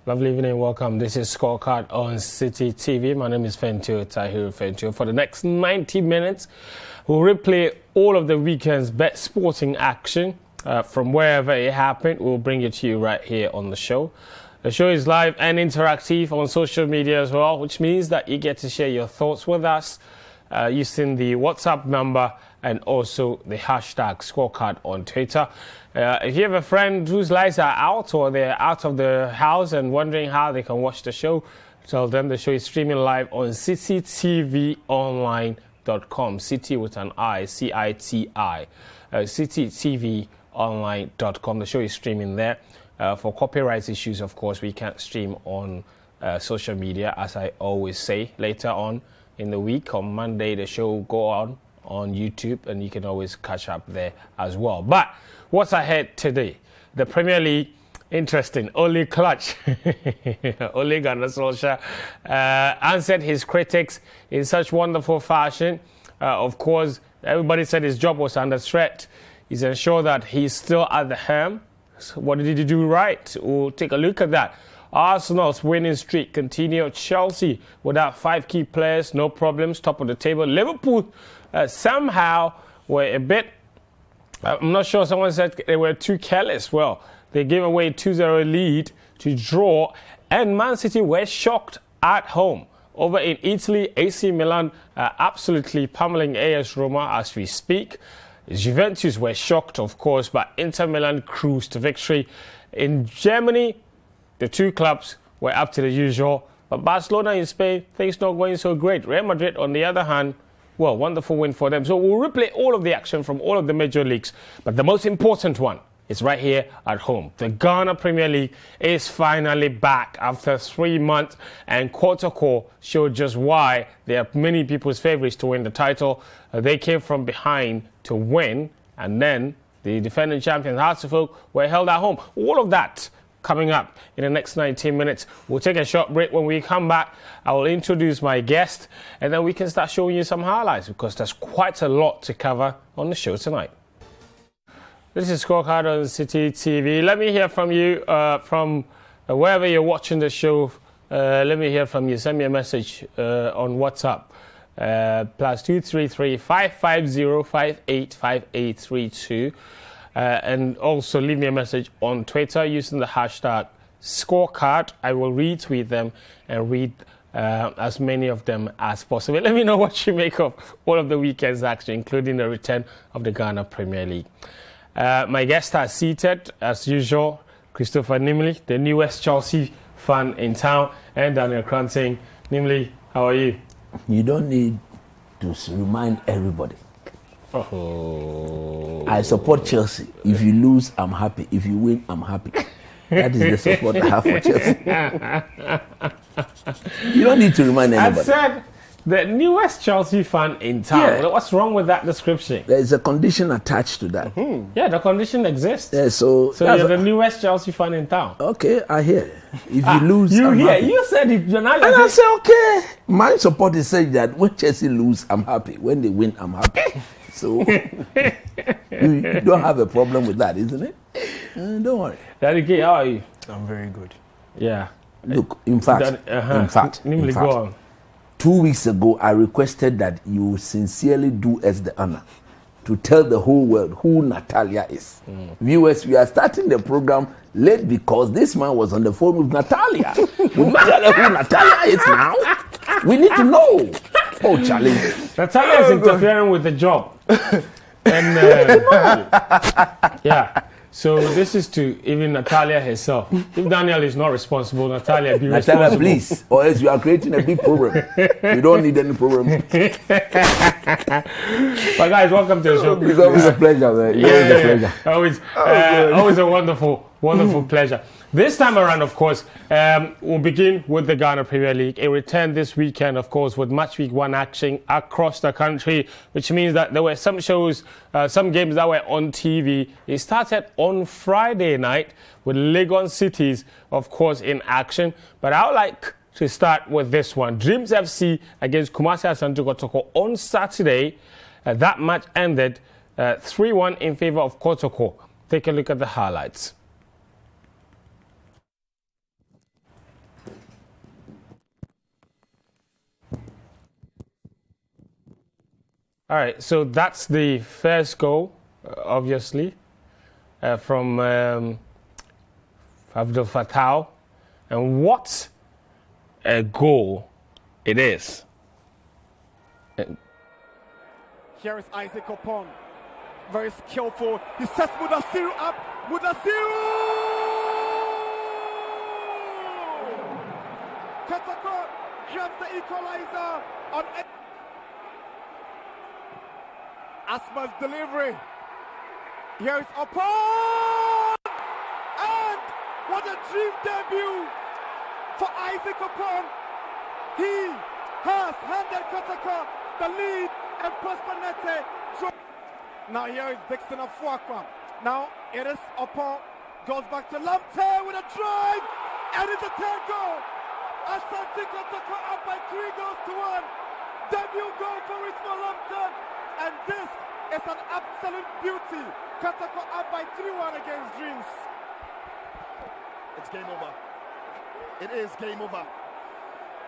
Lovely evening, welcome. This is Scorecard on Citi TV. My name is Fentuo Tahiru. For the next 90 minutes, we'll replay all of the weekend's best sporting action from wherever it happened. We'll bring it to you right here on the show. The show is live and interactive on social media as well, which means that you get to share your thoughts with us using the WhatsApp number and also the hashtag Scorecard on Twitter. If you have a friend whose lights are out or they're out of the house and wondering how they can watch the show, tell them the show is streaming live on citytvonline.com. City with an I, C-I-T-I. citytvonline.com. The show is streaming there. For copyright issues, of course, we can't stream on social media, as I always say. Later on in the week, on Monday, the show will go on YouTube, and you can always catch up there as well. But what's ahead today? The Premier League, interesting. Ole Clutch, Ole Gunnar Solskjaer, answered his critics in such wonderful fashion. Of course, everybody said his job was under threat. He's ensured that he's still at the helm. So what did he do right? We'll take a look at that. Arsenal's winning streak continued. Chelsea, without 5 key players, no problems, top of the table. Liverpool somehow were a bit, I'm not sure, someone said they were too careless. Well, they gave away a 2-0 lead to draw, and Man City were shocked at home. Over in Italy, AC Milan absolutely pummeling AS Roma as we speak. Juventus were shocked, of course, but Inter Milan cruised to victory. In Germany, the two clubs were up to the usual, but Barcelona in Spain, things not going so great. Real Madrid, on the other hand, well, wonderful win for them. So we'll replay all of the action from all of the major leagues. But the most important one is right here at home. The Ghana Premier League is finally back after 3 months, and Kotoko showed just why they are many people's favourites to win the title. They came from behind to win, and then the defending champions, Hartlepool, were held at home. All of that coming up in the next 19 minutes. We'll take a short break. When we come back, I will introduce my guest, and then we can start showing you some highlights, because there's quite a lot to cover on the show tonight. This is Scorecard on Citi TV. Let me hear from you from wherever you're watching the show. Let me hear from you. Send me a message on WhatsApp. +233 550 585832. And also leave me a message on Twitter using the hashtag Scorecard. I will retweet them and read as many of them as possible. Let me know what you make of all of the weekend's action, including the return of the Ghana Premier League. My guests are seated, as usual. Christopher Nimley, the newest Chelsea fan in town, and Daniel Koranteng. Nimley, how are you? You don't need to remind everybody. Oh. I support Chelsea. If you lose, I'm happy. If you win, I'm happy. That is the support I have for Chelsea. You don't need to remind anybody. I said the newest Chelsea fan in town. Yeah. What's wrong with that description? There is a condition attached to that. Mm-hmm. Yeah, the condition exists. Yeah, so you're the newest Chelsea fan in town. Okay, I hear. If you lose, I'm happy. You said it. You're not. And I say, okay. My support is saying that when Chelsea lose, I'm happy. When they win, I'm happy. So you don't have a problem with that, isn't it? Don't worry. Daddy K, how are you? I'm very good. Yeah. Look, in fact, go on. 2 weeks ago, I requested that you sincerely do us the honor to tell the whole world who Natalia is. Viewers, we are starting the program late because this man was on the phone with Natalia. We must tell her who Natalia is now. We need to know. Oh, Charlie. Natalia is interfering with the job. And yeah. So this is to even Natalia herself. If Daniel is not responsible, Natalia be responsible. Natalia, please, or else you are creating a big problem. You don't need any problem. But guys, welcome to the show. It's always a pleasure, man. Yeah. Always a wonderful pleasure. This time around, of course, we'll begin with the Ghana Premier League. It returned this weekend, of course, with match week 1 action across the country, which means that there were some shows, some games that were on TV. It started on Friday night with Legon Cities, of course, in action. But I would like to start with this one. Dreams FC against Kumasa Santo Kotoko on Saturday. That match ended 3-1 in favor of Kotoko. Take a look at the highlights. All right, so that's the first goal, obviously, from Abdul Fattah. And what a goal it is. Here is Isaac Opon. Very skillful. He sets Mudassiru up. Mudassiru! Kotoko grabs the equalizer on Asma's delivery. Here is Opon! And what a dream debut for Isaac Opon. He has handed Kotoko the lead, and Prosper Nete. Now here is Dixon of Fuakwa. Now it is Opon. Goes back to Lamptey with a drive. And it's a third goal. Asante Kotoko up by 3 goals to 1. Debut goal for Richmond Lamptey. And this is an absolute beauty. Kotoko up by 3-1 against Dreams. It's game over. It is game over.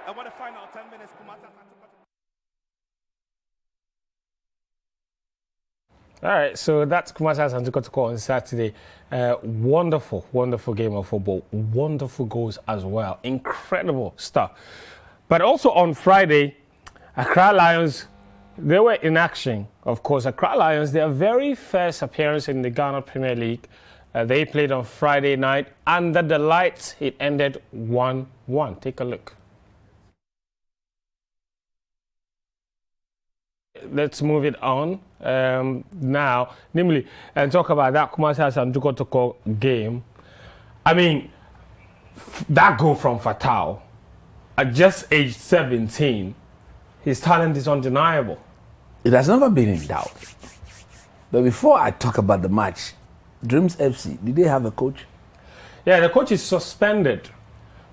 And what a final 10 minutes. Kumasa. All right, so that's Kumasa Santo Kotoko on Saturday. Wonderful, wonderful game of football. Wonderful goals as well. Incredible stuff. But also on Friday, Accra Lions, they were in action. Of course, Accra Lions, their very first appearance in the Ghana Premier League. They played on Friday night. Under the lights, it ended 1-1. Take a look. Let's move it on now, Nimley, and talk about that Kumasa Santo Kotoko game. I mean, that goal from Fattah at just age 17, his talent is undeniable. It has never been in doubt. But before I talk about the match, Dreams FC, did they have a coach? Yeah, the coach is suspended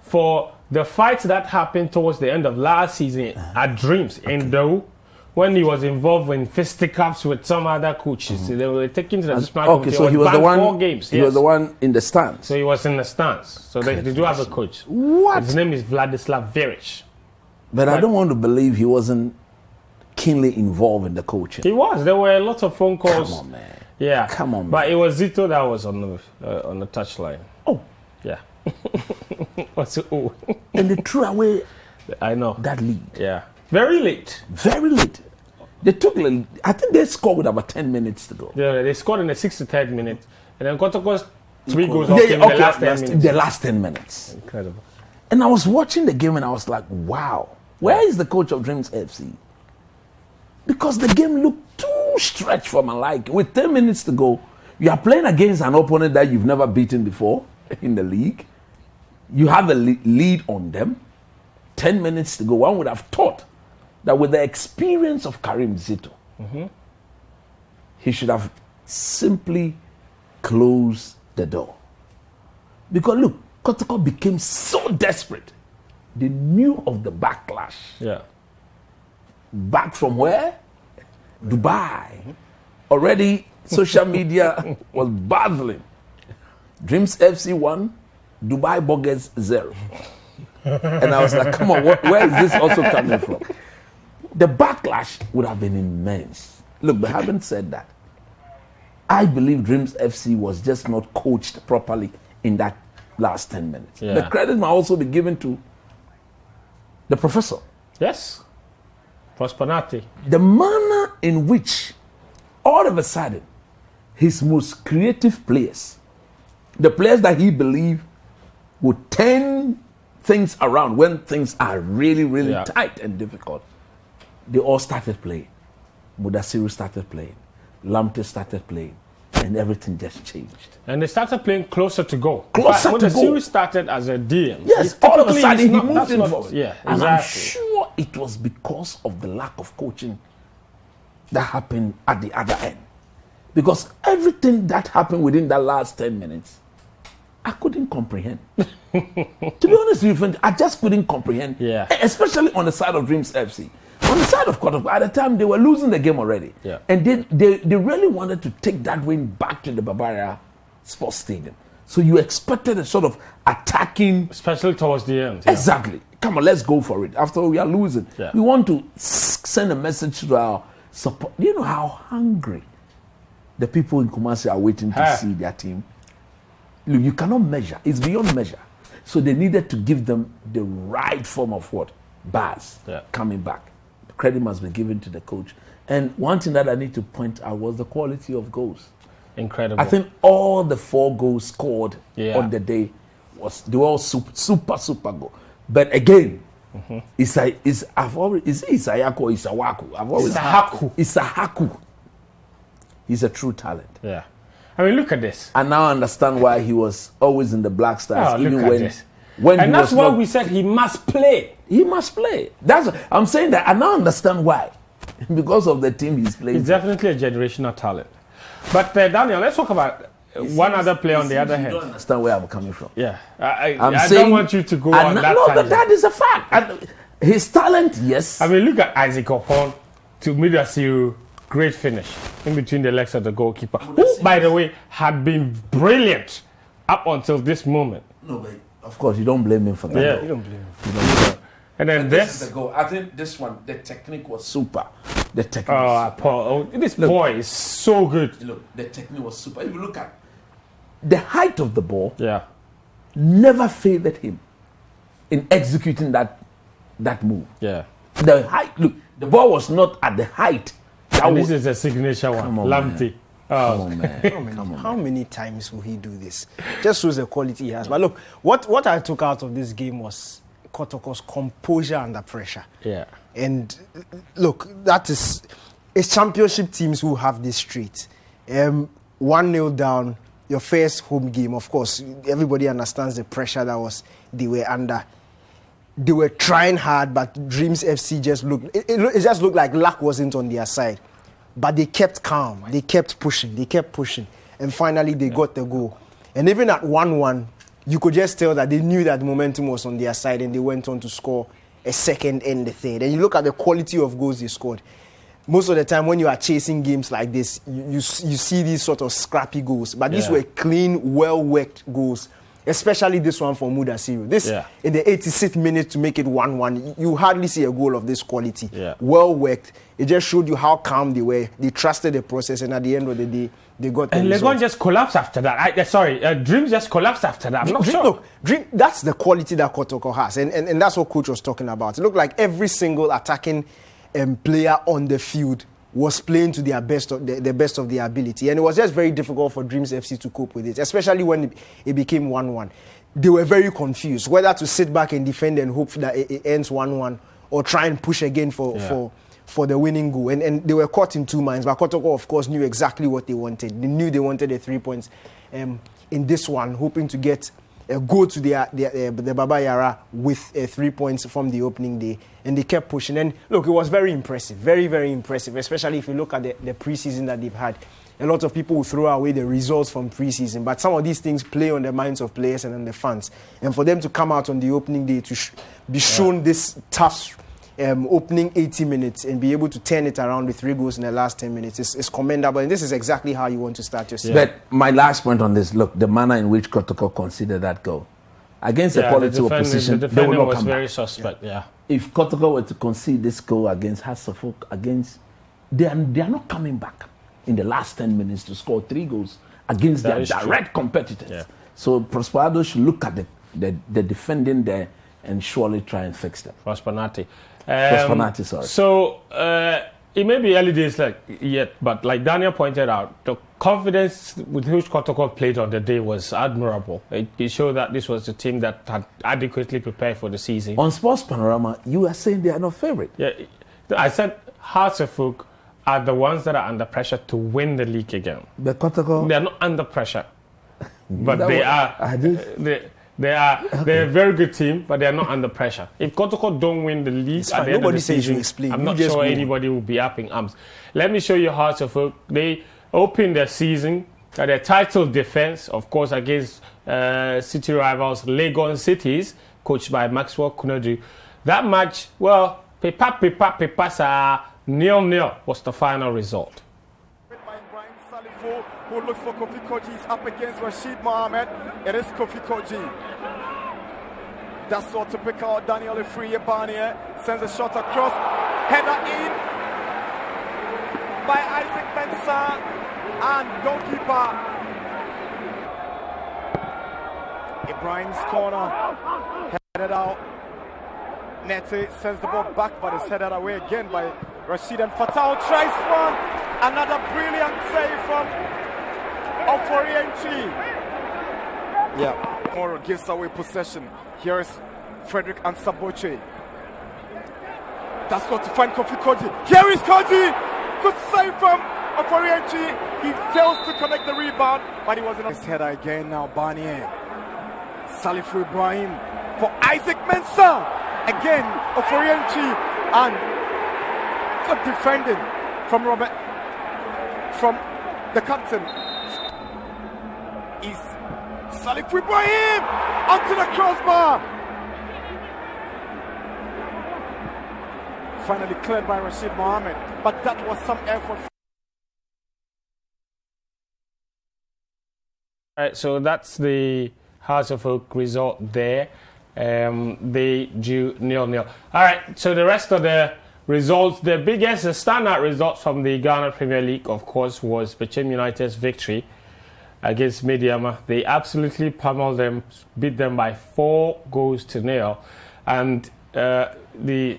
for the fight that happened towards the end of last season at Dreams in Dow. When he was involved in fisticuffs with some other coaches, they were taken to the disciplinary committee. So he was the one. 4 games. He was the one in the stands. So he was in the stands. So they do have a coach. What? His name is Vladislav Veric. But I don't want to believe he wasn't keenly involved in the coaching. He was. There were a lot of phone calls. Come on, man. Yeah. Come on, man. But it was Zito that was on the touchline. Oh. Yeah. What's it? Oh. And they threw away. I know that lead. Yeah. Very late. Very late. They took, I think they scored with about 10 minutes to go. Yeah, they scored in the 63rd minute. And then Kotoko's 3 goals off in the last 10 minutes. The last 10 minutes. Incredible. And I was watching the game and I was like, wow, where is the coach of Dreams FC? Because the game looked too stretched for my liking. With 10 minutes to go, you are playing against an opponent that you've never beaten before in the league. You have a lead on them. 10 minutes to go. One would have thought that with the experience of Karim Zito, he should have simply closed the door. Because look, Kotoko became so desperate. They knew of the backlash. Yeah. Back from where? Dubai. Already social media was battling. Dreams FC 1, Dubai Boggers 0. And I was like, come on, where is this also coming from? The backlash would have been immense. Look, but having said that, I believe Dreams FC was just not coached properly in that last 10 minutes. Yeah. The credit might also be given to the professor. Yes. Prosperity. The manner in which, all of a sudden, his most creative players, the players that he believed would turn things around when things are really, really tight and difficult, they all started playing. Mudassiru started playing. Lamptey started playing. And everything just changed. And they started playing closer to goal. Closer to goal. Mudassiru started as a DM. Yes, all of a sudden he moved in forward. Yeah, exactly. And I'm sure it was because of the lack of coaching that happened at the other end. Because everything that happened within that last 10 minutes, I couldn't comprehend. To be honest with you, I just couldn't comprehend. Yeah. Especially on the side of Dreams FC. On the side of Kotoko, at the time, they were losing the game already. Yeah. And they really wanted to take that win back to the Bavaria Sports Stadium. So you expected a sort of attacking... Especially towards the end. Exactly. Come on, let's go for it. After all, we are losing. Yeah. We want to send a message to our support. Do you know how hungry the people in Kumasa are waiting to see their team? Look, you cannot measure. It's beyond measure. So they needed to give them the right form of what? Bars coming back. The credit must be given to the coach. And one thing that I need to point out was the quality of goals. Incredible. I think all the 4 goals scored on the day they were all super goal. But again, it's Isayako or Isawaku. It's a Haku. He's a true talent. Yeah. I mean, look at this. I now understand why he was always in the Black Stars. Look at this. And that's why we said he must play. He must play. I'm saying that I now understand why. Because of the team he's playing. He's definitely a generational talent. But Daniel, let's talk about one other player on the other hand. You don't understand where I'm coming from. Yeah. I don't want you to go on that tangent. No, that is a fact. His talent, yes. I mean, look at Isaac Opon to Midasiru. Great finish in between the legs of the goalkeeper, who, by the way, had been brilliant up until this moment. No, but of course, you don't blame him for that. Yeah, you don't blame him. And then this is the goal. I think this one, the technique was super. The technique. This boy is so good. Look, the technique was super. If you look at the height of the ball, never favored him in executing that move. Yeah. The height. Look, the ball was not at the height. This is a signature one. Lamptey. Come on, man. How many times will he do this? Just shows the quality he has. But look, what I took out of this game was Kotoko's composure under pressure. Yeah. And look, it's championship teams who have this trait. 1-0 down, your first home game. Of course, everybody understands the pressure they were under. They were trying hard, but Dreams FC just looked. It just looked like luck wasn't on their side. But they kept calm. They kept pushing. And finally, they got the goal. And even at 1-1, you could just tell that they knew that the momentum was on their side, and they went on to score a second and the third. And you look at the quality of goals they scored. Most of the time, when you are chasing games like this, you see these sort of scrappy goals. But these were clean, well-worked goals. Especially this one for Mudasiru. In the 86th minute to make it 1-1, you hardly see a goal of this quality. Well worked. It just showed you how calm they were. They trusted the process, and at the end of the day, they got the result. And Legon just collapsed after that. Dreams just collapsed after that. I'm not sure. Look, that's the quality that Kotoko has, and that's what Coach was talking about. It looked like every single attacking player on the field was playing to their best of the best of their ability, and it was just very difficult for Dreams FC to cope with it, especially when it became 1-1. They were very confused whether to sit back and defend and hope that it ends 1-1 or try and push again for the winning goal. And they were caught in two minds. But Kotoko, of course, knew exactly what they wanted. They knew they wanted the 3 points in this one, hoping to get go to the Baba Yara with 3 points from the opening day, and they kept pushing. And look, it was very impressive, very, very impressive, especially if you look at the preseason that they've had. A lot of people will throw away the results from preseason, but some of these things play on the minds of players and on the fans. And for them to come out on the opening day to be shown this tough opening 80 minutes and be able to turn it around with 3 goals in the last 10 minutes is commendable. And this is exactly how you want to start your season. But my last point on this, look, the manner in which Kotoko considered that goal. Against a quality opposition, the they will not was come very back. suspect, If Kotoko were to concede this goal against Hasselhoff, they are not coming back in the last 10 minutes to score 3 goals against their direct competitors. Yeah. So Prosperado should look at the defending there and surely try and fix them. Prosperati, sorry. So it may be early days yet, but like Daniel pointed out, the confidence with which Kotoko played on the day was admirable. It showed that this was a team that had adequately prepared for the season. On Sports Panorama, you are saying they are not favourite. Yeah, I said Hartlepool are the ones that are under pressure to win the league again. But Kotoko, they are not under pressure, but they are. They're a very good team, but they are not under pressure. If Kotoko don't win the league at the end of the season, I'm not sure anybody will be up in arms. Let me show you Hartlepool. They opened their season at their title defense, of course, against city rivals Legon Cities, coached by Maxwell Kunadu. That match, well, pepa, 0-0 was the final result. Who looks for Kofi Koji is up against Rashid Mohammed. It is Kofi Koji. That's what to pick out. Daniel Efriye Barnier sends a shot across. Header in. by Isaac Mensah and goalkeeper Ibrahim's corner, headed out. Nete sends the ball back, but it's headed away again by Rashid, and Fatau tries one. Another brilliant save from Oforienchi. Yeah, Moro gives away possession. Here is Frederick and Saboche. That's not to find Kofi Koji. Here is Koji. Good save from Oforienchi. He fails to connect the rebound, but he wasn't. His header again now. Barnier. Salifu Ibrahim for Isaac Mensah. Again, Oforienchi, and good defending from Robert, from the captain. Is Salifu Ibrahim onto the crossbar. Finally cleared by Rashid Mohammed, but that was some effort. All right, so that's the Hearts of Oak result there. They drew 0-0. All right, so the rest of the results, the biggest standout results from the Ghana Premier League, of course, was Bechem United's victory against Mediama. They absolutely pummeled them, beat them by 4-0. And the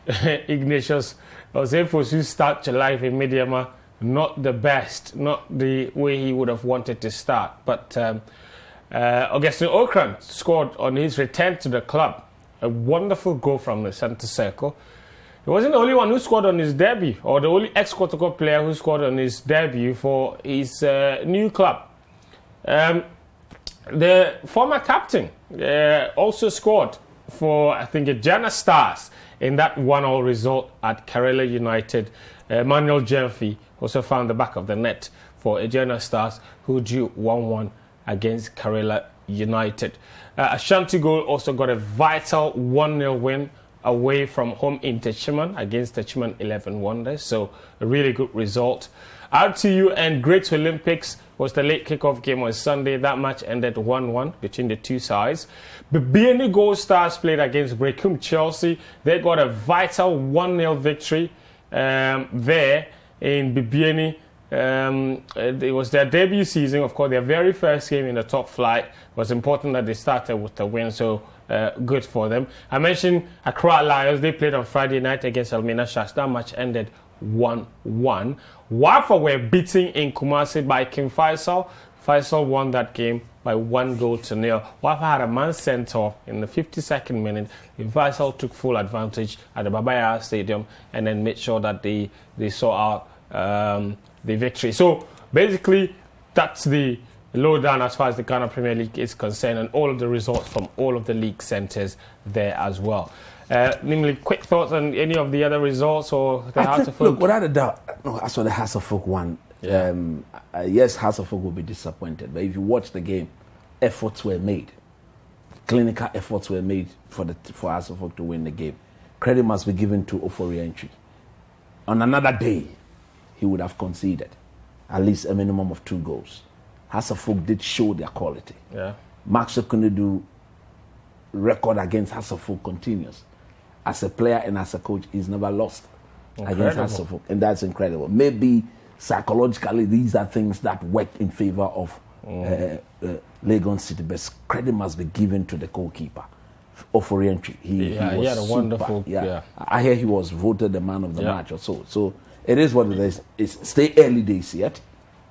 Ignatius Osefosu start to life in Mediama, not the best, not the way he would have wanted to start. But Augustine Okran scored on his return to the club. A wonderful goal from the centre circle. He wasn't the only one who scored on his debut, or the only ex-Kotoko player who scored on his debut for his new club. The former captain also scored for, I think, Ghana Stars in that 1-1 result at Karela United. Emmanuel Jemfi also found the back of the net for Ghana Stars, who drew 1-1 against Karela United. Ashanti Gold also got a vital 1-0 win away from home in Techiman against Techiman 11 Wonders. So a really good result. RTU and Great Olympics was the late kickoff game on Sunday. That match ended 1-1 between the two sides. Bibiani Gold Stars played against Brecum Chelsea. They got a vital 1-0 victory there in Bibiani. It was their debut season, of course, their very first game in the top flight. It was important that they started with the win, so good for them. I mentioned Accra Lions. They played on Friday night against Elmina Sharks. That match ended 1-1. Wafa were beaten in Kumasi by King Faisal. Faisal won that game by 1-0. Wafa had a man sent off in the 52nd minute. King Faisal took full advantage at the Babaya Stadium and then made sure that they saw out the victory. So basically, that's the lowdown as far as the Ghana Premier League is concerned, and all of the results from all of the league centres there as well. Nimley, quick thoughts on any of the other results or the Hearts of Oak? Look, without a doubt, no, I saw the Hearts of Oak one. Yeah. Yes, Hearts of Oak will be disappointed, but if you watch the game, efforts were made. Clinical efforts were made for Hearts of Oak to win the game. Credit must be given to Oforienchi. On another day, he would have conceded at least a minimum of 2 goals. Hearts of Oak did show their quality. Yeah. Mark Sekundu record against Hearts of Oak continues. As a player and as a coach, he's never lost against Hearts of Oak, and that's incredible. Maybe psychologically, these are things that work in favor of Legon City, but credit must be given to the goalkeeper, Oforienchi. He had a wonderful. Yeah. I hear he was voted the man of the match or so. So it is what it is. It's stay early days yet.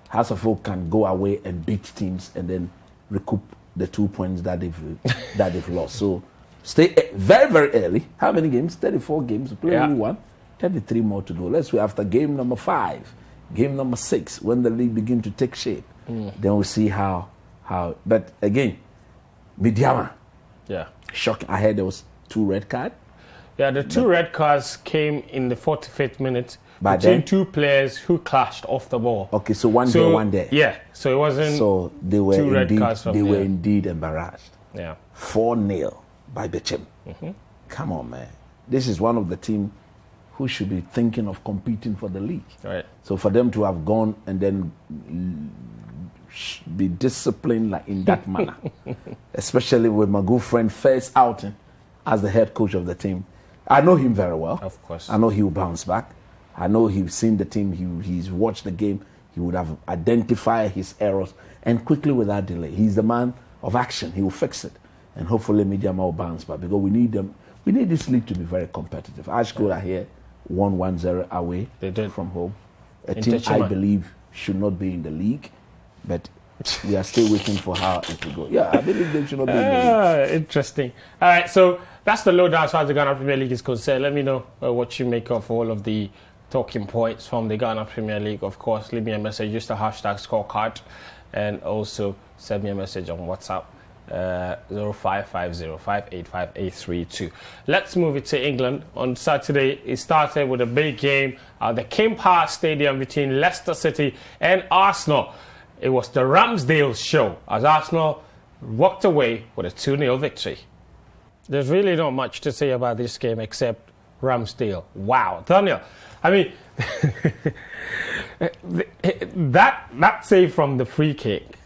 Hearts of Oak can go away and beat teams and then recoup the 2 points that they've lost. So stay very, very early. How many games? 34 games. Play only one. 33 more to go. Let's wait after game number 5, game number 6, when the league begin to take shape. Then we'll see how. But again, Midiama. Yeah. Shocking. I heard there was 2 red cards. Yeah, the 2 red cards came in the 45th minute between 2 players who clashed off the ball. Okay, so one there, one there. Yeah, so it wasn't. So they were 2 red cards. They were indeed embarrassed. Yeah. 4-0 by Bechem. Come on, man. This is one of the team who should be thinking of competing for the league. Right. So for them to have gone and then be disciplined like in that manner, especially with my good friend first outing as the head coach of the team. I know him very well. Of course. I know he will bounce back. I know he's seen the team, he's watched the game, he would have identified his errors, and quickly without delay. He's the man of action. He will fix it. And hopefully Media will bounce back, because we need them. We need this league to be very competitive. Ashgrove are here, 1-1-0 away from home. A team I believe should not be in the league, but we are still waiting for how it will go. Yeah, I believe they should not be in the league. Interesting. All right, so that's the lowdown as far as the Ghana Premier League is concerned. Let me know what you make of all of the talking points from the Ghana Premier League. Of course, leave me a message, use the hashtag scorecard, and also send me a message on WhatsApp. 0550585832. Let's move it to England. On Saturday, it started with a big game at the King Power Stadium between Leicester City and Arsenal. It was the Ramsdale show as Arsenal walked away with a 2-0 victory. There's really not much to say about this game except Ramsdale. Wow, Daniel. I mean, that save from the free kick,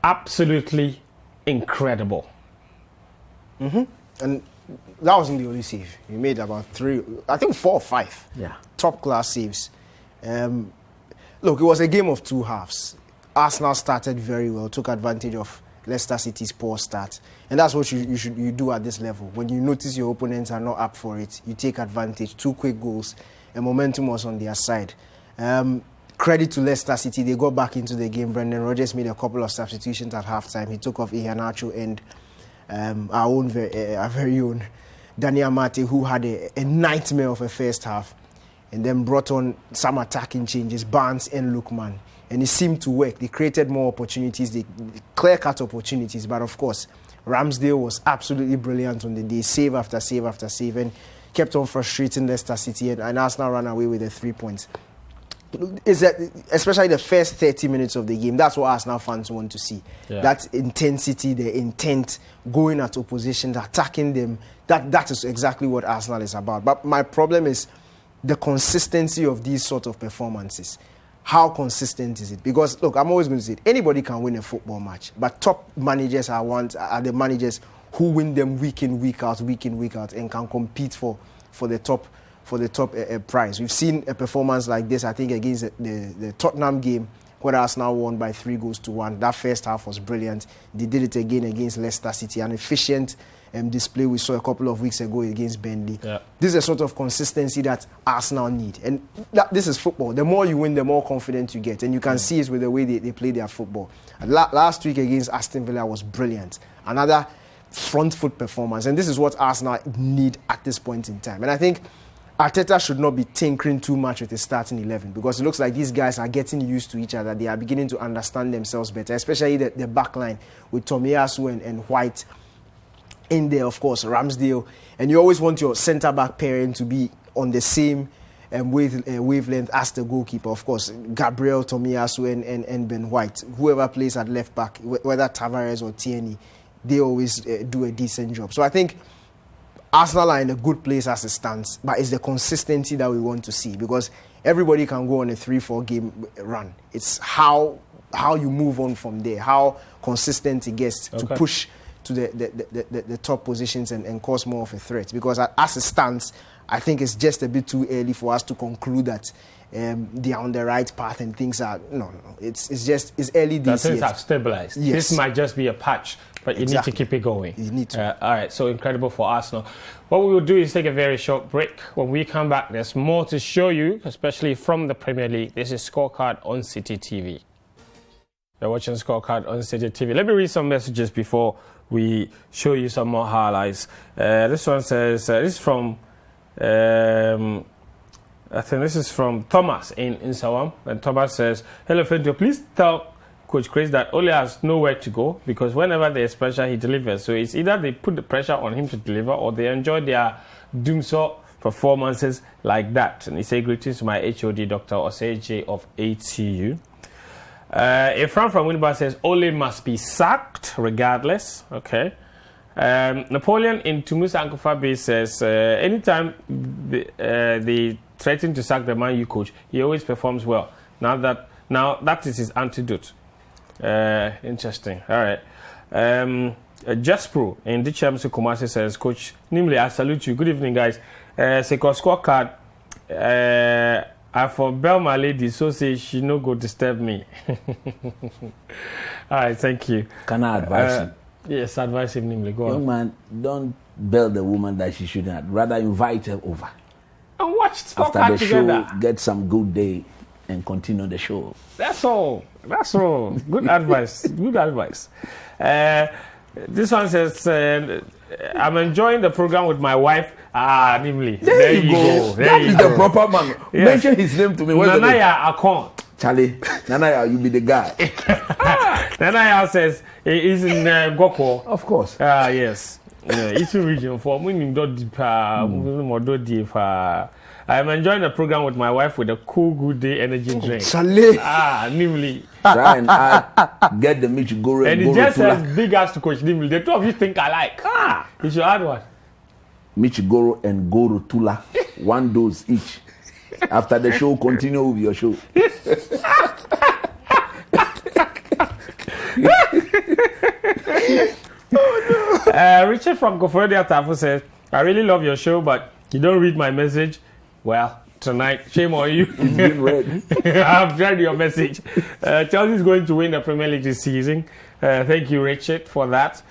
absolutely incredible. And that wasn't the only save. He made about 4 or 5 top class saves. Look, it was a game of two halves. Arsenal started very well, took advantage of Leicester City's poor start, and that's what you do at this level. When you notice your opponents are not up for it, you take advantage. 2 quick goals, and momentum was on their side. Credit to Leicester City, they got back into the game. Brendan Rodgers made a couple of substitutions at halftime. He took off Iheanacho and our very own Daniel Mate, who had a nightmare of a first half, and then brought on some attacking changes, Barnes and Lookman, and it seemed to work. They created more opportunities, they clear-cut opportunities, but of course, Ramsdale was absolutely brilliant on the day, save after save after save, and kept on frustrating Leicester City, and Arsenal ran away with the 3 points. Is that especially the first 30 minutes of the game? That's what Arsenal fans want to see. Yeah. That intensity, the intent, going at opposition, attacking them. That is exactly what Arsenal is about. But my problem is the consistency of these sort of performances. How consistent is it? Because look, I'm always going to say it. Anybody can win a football match, but top managers are the managers who win them week in, week out, and can compete for the top. Prize. We've seen a performance like this, I think, against the Tottenham game, where Arsenal won by 3-1. That first half was brilliant. They did it again against Leicester City, an efficient display we saw a couple of weeks ago against Burnley. Yeah. This is a sort of consistency that Arsenal need, and this is football. The more you win, the more confident you get, and you can see it with the way they play their football. Last week against Aston Villa was brilliant. Another front foot performance, and this is what Arsenal need at this point in time. And I think Arteta should not be tinkering too much with his starting 11, because it looks like these guys are getting used to each other. They are beginning to understand themselves better, especially the back line with Tomiyasu and White in there, of course, Ramsdale. And you always want your centre-back pairing to be on the same wavelength as the goalkeeper. Of course, Gabriel, Tomiyasu and Ben White. Whoever plays at left-back, whether Tavares or Tierney, they always do a decent job. So I think Arsenal are in a good place as it stands, but it's the consistency that we want to see, because everybody can go on a 3-4 game run. It's how you move on from there, how consistent it gets to push to the top positions and cause more of a threat. Because as it stands, I think it's just a bit too early for us to conclude that they are on the right path and things are no. It's early this year. Things have stabilized. Yes. This might just be a patch, but you need to keep it going. You need to. All right, so incredible for Arsenal. What we will do is take a very short break. When we come back, there's more to show you, especially from the Premier League. This is Scorecard on Citi TV. You're watching Scorecard on Citi TV. Let me read some messages before we show you some more highlights. This one says, this is from, I think this is from Thomas in Sawam. And Thomas says, hello, Fentuo, please tell Coach Chris that Ole has nowhere to go, because whenever there's pressure, he delivers. So it's either they put the pressure on him to deliver, or they enjoy their doomsaw performances like that. And he said, greetings to my HOD, Dr. Osei of ATU. A friend from Winnipeg says, Ole must be sacked regardless. Okay. Napoleon in Tumusa Ankofa says, anytime they threaten to sack the Man U coach, he always performs well. Now that is his antidote. Interesting. All right. Jaspro in Dicham Kumasa says, Coach Nimley, I salute you. Good evening, guys. Scorecard. I for bell my lady, so say she no go disturb me. All right, thank you. Can I advise you? Yes, advise him, Nimley. Go on. Young man, don't bell the woman that she shouldn't. Rather invite her over. And watch Scorecard After the together. show, get some good day and continue the show. That's all. That's all. Good advice. Good advice. This one says, I'm enjoying the program with my wife. Nimley. There you go. That is the proper man. Yes. Mention his name to me. Nanaya Akon. Charlie, Nanaya, you be the guy. Nanaya says, he's in Goko. Of course. Yes. Eastern region for winning I'm enjoying the program with my wife with a cool, good day energy drink. Charlie. Nimley. Try and get the Michigoro and he just says big ass to Coach Nimley. The two of you think I like. You should add one. Michigoro and Goro Tula. 1 dose each. After the show, continue with your show. Richard from Kofodia Tafu says, I really love your show, but you don't read my message. Well, tonight, shame on you. It's been read. I've read your message. Chelsea is going to win the Premier League this season. Thank you, Richard, for that.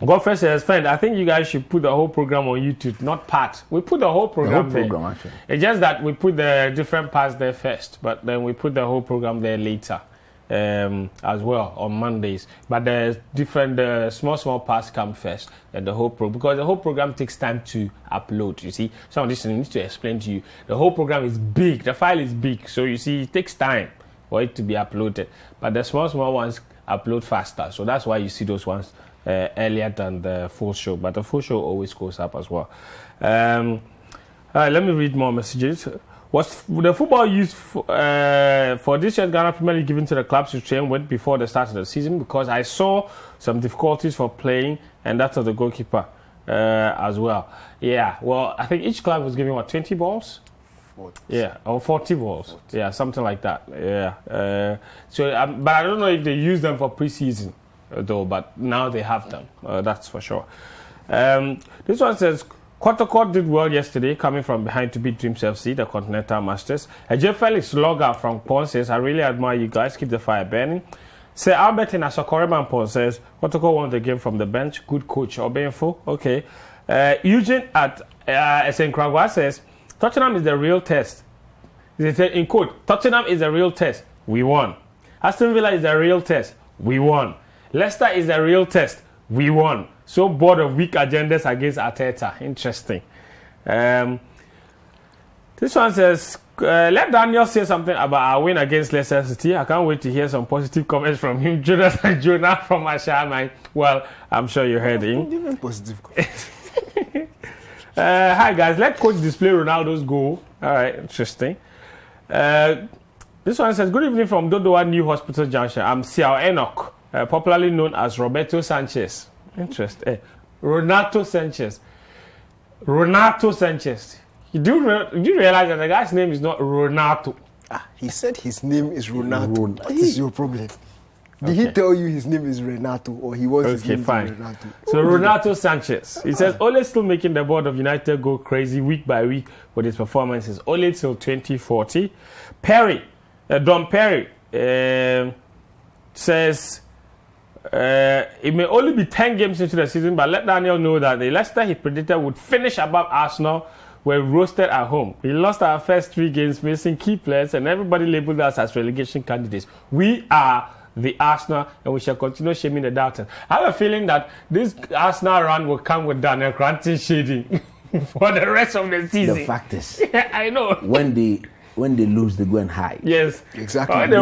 Godfrey says, friend, I think you guys should put the whole program on YouTube, not part. We put the whole program there. Actually. It's just that we put the different parts there first, but then we put the whole program there later. As well on Mondays, but the different small parts come first, and the whole because the whole program takes time to upload. You see, some of this I need to explain to you. The whole program is big, the file is big, so you see it takes time for it to be uploaded. But the small ones upload faster, so that's why you see those ones earlier than the full show. But the full show always goes up as well. All right, let me read more messages. Was the football used for this year's Ghana Premier League given to the clubs to train with before the start of the season? Because I saw some difficulties for playing, and that's of the goalkeeper as well. Yeah, well, I think each club was giving, 20 balls? 40. Yeah, or 40 balls. 40. Yeah, something like that. Yeah. But I don't know if they use them for pre-season, though, but now they have them. That's for sure. This one says, Kotoko did well yesterday, coming from behind to beat Dreams FC, the Continental Masters. Jeff Felix Logger from Pon says, I really admire you guys. Keep the fire burning. Sir Albert in Asokoreman Pon says, Kotoko won the game from the bench. Good coach. Obenfo. Okay. Eugene at Esenkragwa says, Tottenham is the real test. They said, in quote, Tottenham is the real test. We won. Aston Villa is the real test. We won. Leicester is the real test. We won. So bored of weak agendas against Arteta. Interesting. This one says, let Daniel say something about our win against Leicester City. I can't wait to hear some positive comments from him. Jonah from Ashamai. Well, I'm sure you heard him. Even positive comments. Hi guys, let coach display Ronaldo's goal. All right, interesting. This one says, good evening from Dodowa New Hospital Junction. I'm Siao Enoch, popularly known as Roberto Sanchez. Interesting. Renato Sanchez. You do realize that the guy's name is not Renato? He said his name is Renato. What is your problem? Did he tell you his name is Renato, or he was his name fine. Renato? So Renato Sanchez. He says, Ole still making the board of United go crazy week by week with his performances. Ole till 2040. Don Perry says, it may only be 10 games into the season, but let Daniel know that the Leicester he predicted would finish above Arsenal were roasted at home. We lost our first 3 games, missing key players, and everybody labeled us as relegation candidates. We are the Arsenal, and we shall continue shaming the doubters. I have a feeling that this Arsenal run will come with Daniel Cranton shading for the rest of the season. The fact is, I know. When they lose, they go and hide. Yes, exactly. When they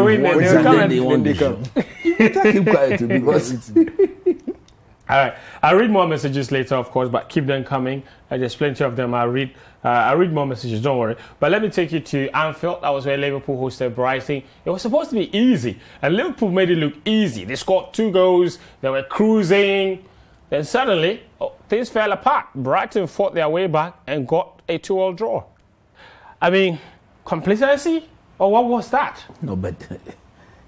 win, they come. You better keep quiet because. All right, I'll read more messages later, of course, but keep them coming. There's plenty of them. I'll read more messages, don't worry. But let me take you to Anfield. That was where Liverpool hosted Brighton. It was supposed to be easy, and Liverpool made it look easy. They scored 2 goals. They were cruising. Then suddenly, things fell apart. Brighton fought their way back and got a 2-2 draw. I mean, complacency? Or what was that? No, but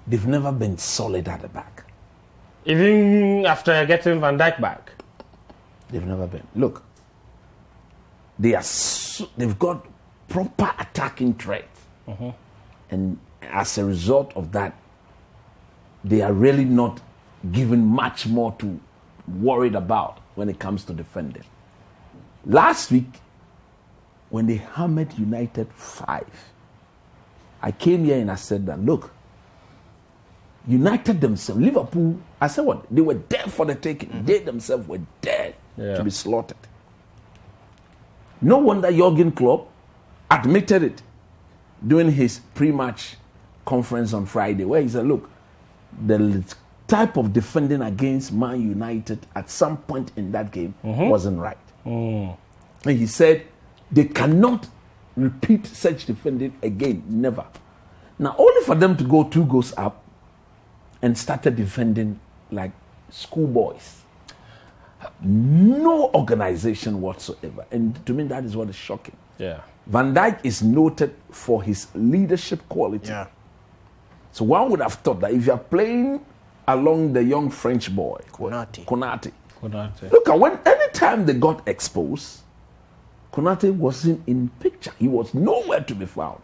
they've never been solid at the back. Even after getting Van Dijk back? They've never been. Look, they've got proper attacking threat. And as a result of that, they are really not given much more to worried about when it comes to defending. Last week, when they hammered United 5, I came here and I said that, look, United themselves, Liverpool, I said what? They were there for the taking. They themselves were there to be slaughtered. No wonder Jurgen Klopp admitted it during his pre-match conference on Friday, where he said, look, the type of defending against Man United at some point in that game wasn't right. And he said they cannot repeat such defending again, never. Now, only for them to go 2 goals up and started defending like schoolboys. No organization whatsoever. And to me, that is what is shocking. Yeah. Van Dijk is noted for his leadership quality. Yeah. So one would have thought that if you are playing along the young French boy, Konate. Look at anytime they got exposed, Konate wasn't in picture. He was nowhere to be found.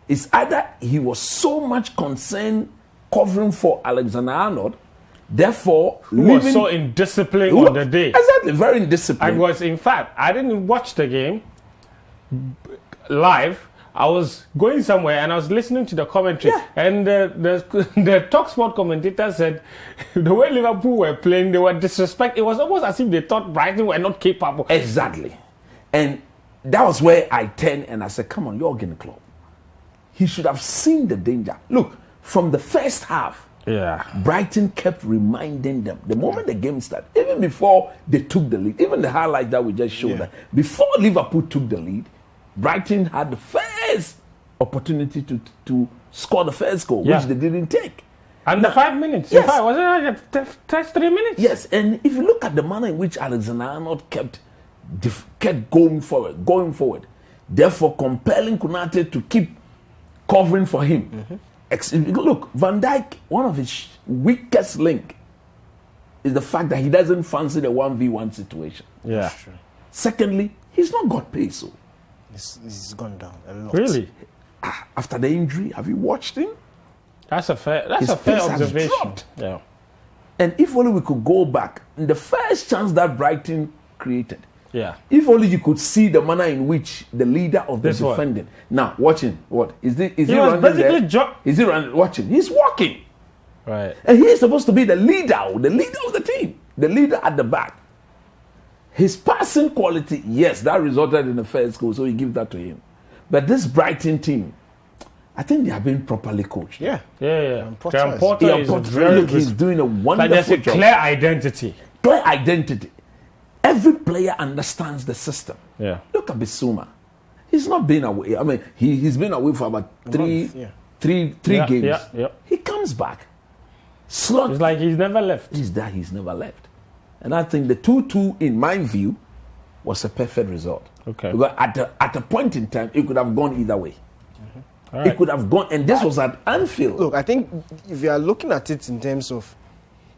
It's either he was so much concerned covering for Alexander-Arnold, therefore who was so indisciplined on the day. Exactly, very indisciplined. I was, in fact, I didn't watch the game live. I was going somewhere and I was listening to the commentary, and the TalkSport commentator said the way Liverpool were playing, they were disrespect. It was almost as if they thought Brighton were not capable. Exactly. And that was where I turned and I said, come on, Jurgen Klopp. He should have seen the danger. Look, from the first half, Brighton kept reminding them, the moment the game started, even before they took the lead, even the highlight that we just showed, that before Liverpool took the lead, Brighton had the first opportunity to score the first goal, which they didn't take. And the 5 minutes. Yes. In fact, was it like the first 3 minutes? Yes, and if you look at the manner in which Alexander-Arnold kept going forward, therefore compelling Konate to keep covering for him. Look, Van Dijk, one of his weakest link is the fact that he doesn't fancy the 1v1 situation. Yeah. Secondly, he's not got pace. So. He's gone down a lot. Really? After the injury, have you watched him? That's a fair His pace has observation. dropped. Yeah. And if only we could go back, in the first chance that Brighton created, if only you could see the manner in which the leader of the defending. Now, watching what is he running there? Is he running? Watching? He's walking. Right. And he is supposed to be the leader of the team, the leader at the back. His passing quality, yes, that resulted in the first goal, so he gives that to him. But this Brighton team, I think they have been properly coached. Yeah. Graham Potter he's doing a wonderful job. There's a job. clear identity. Clear identity. Every player understands the system. Yeah. Look at Bissouma. He's not been away. I mean, he's been away for about three games. Yeah. He comes back. It's like he's never left. He's never left. And I think the 2-2, in my view, was a perfect result. Okay. Because at a point in time, it could have gone either way. Right. It could have gone, and this was at Anfield. Look, I think if you are looking at it in terms of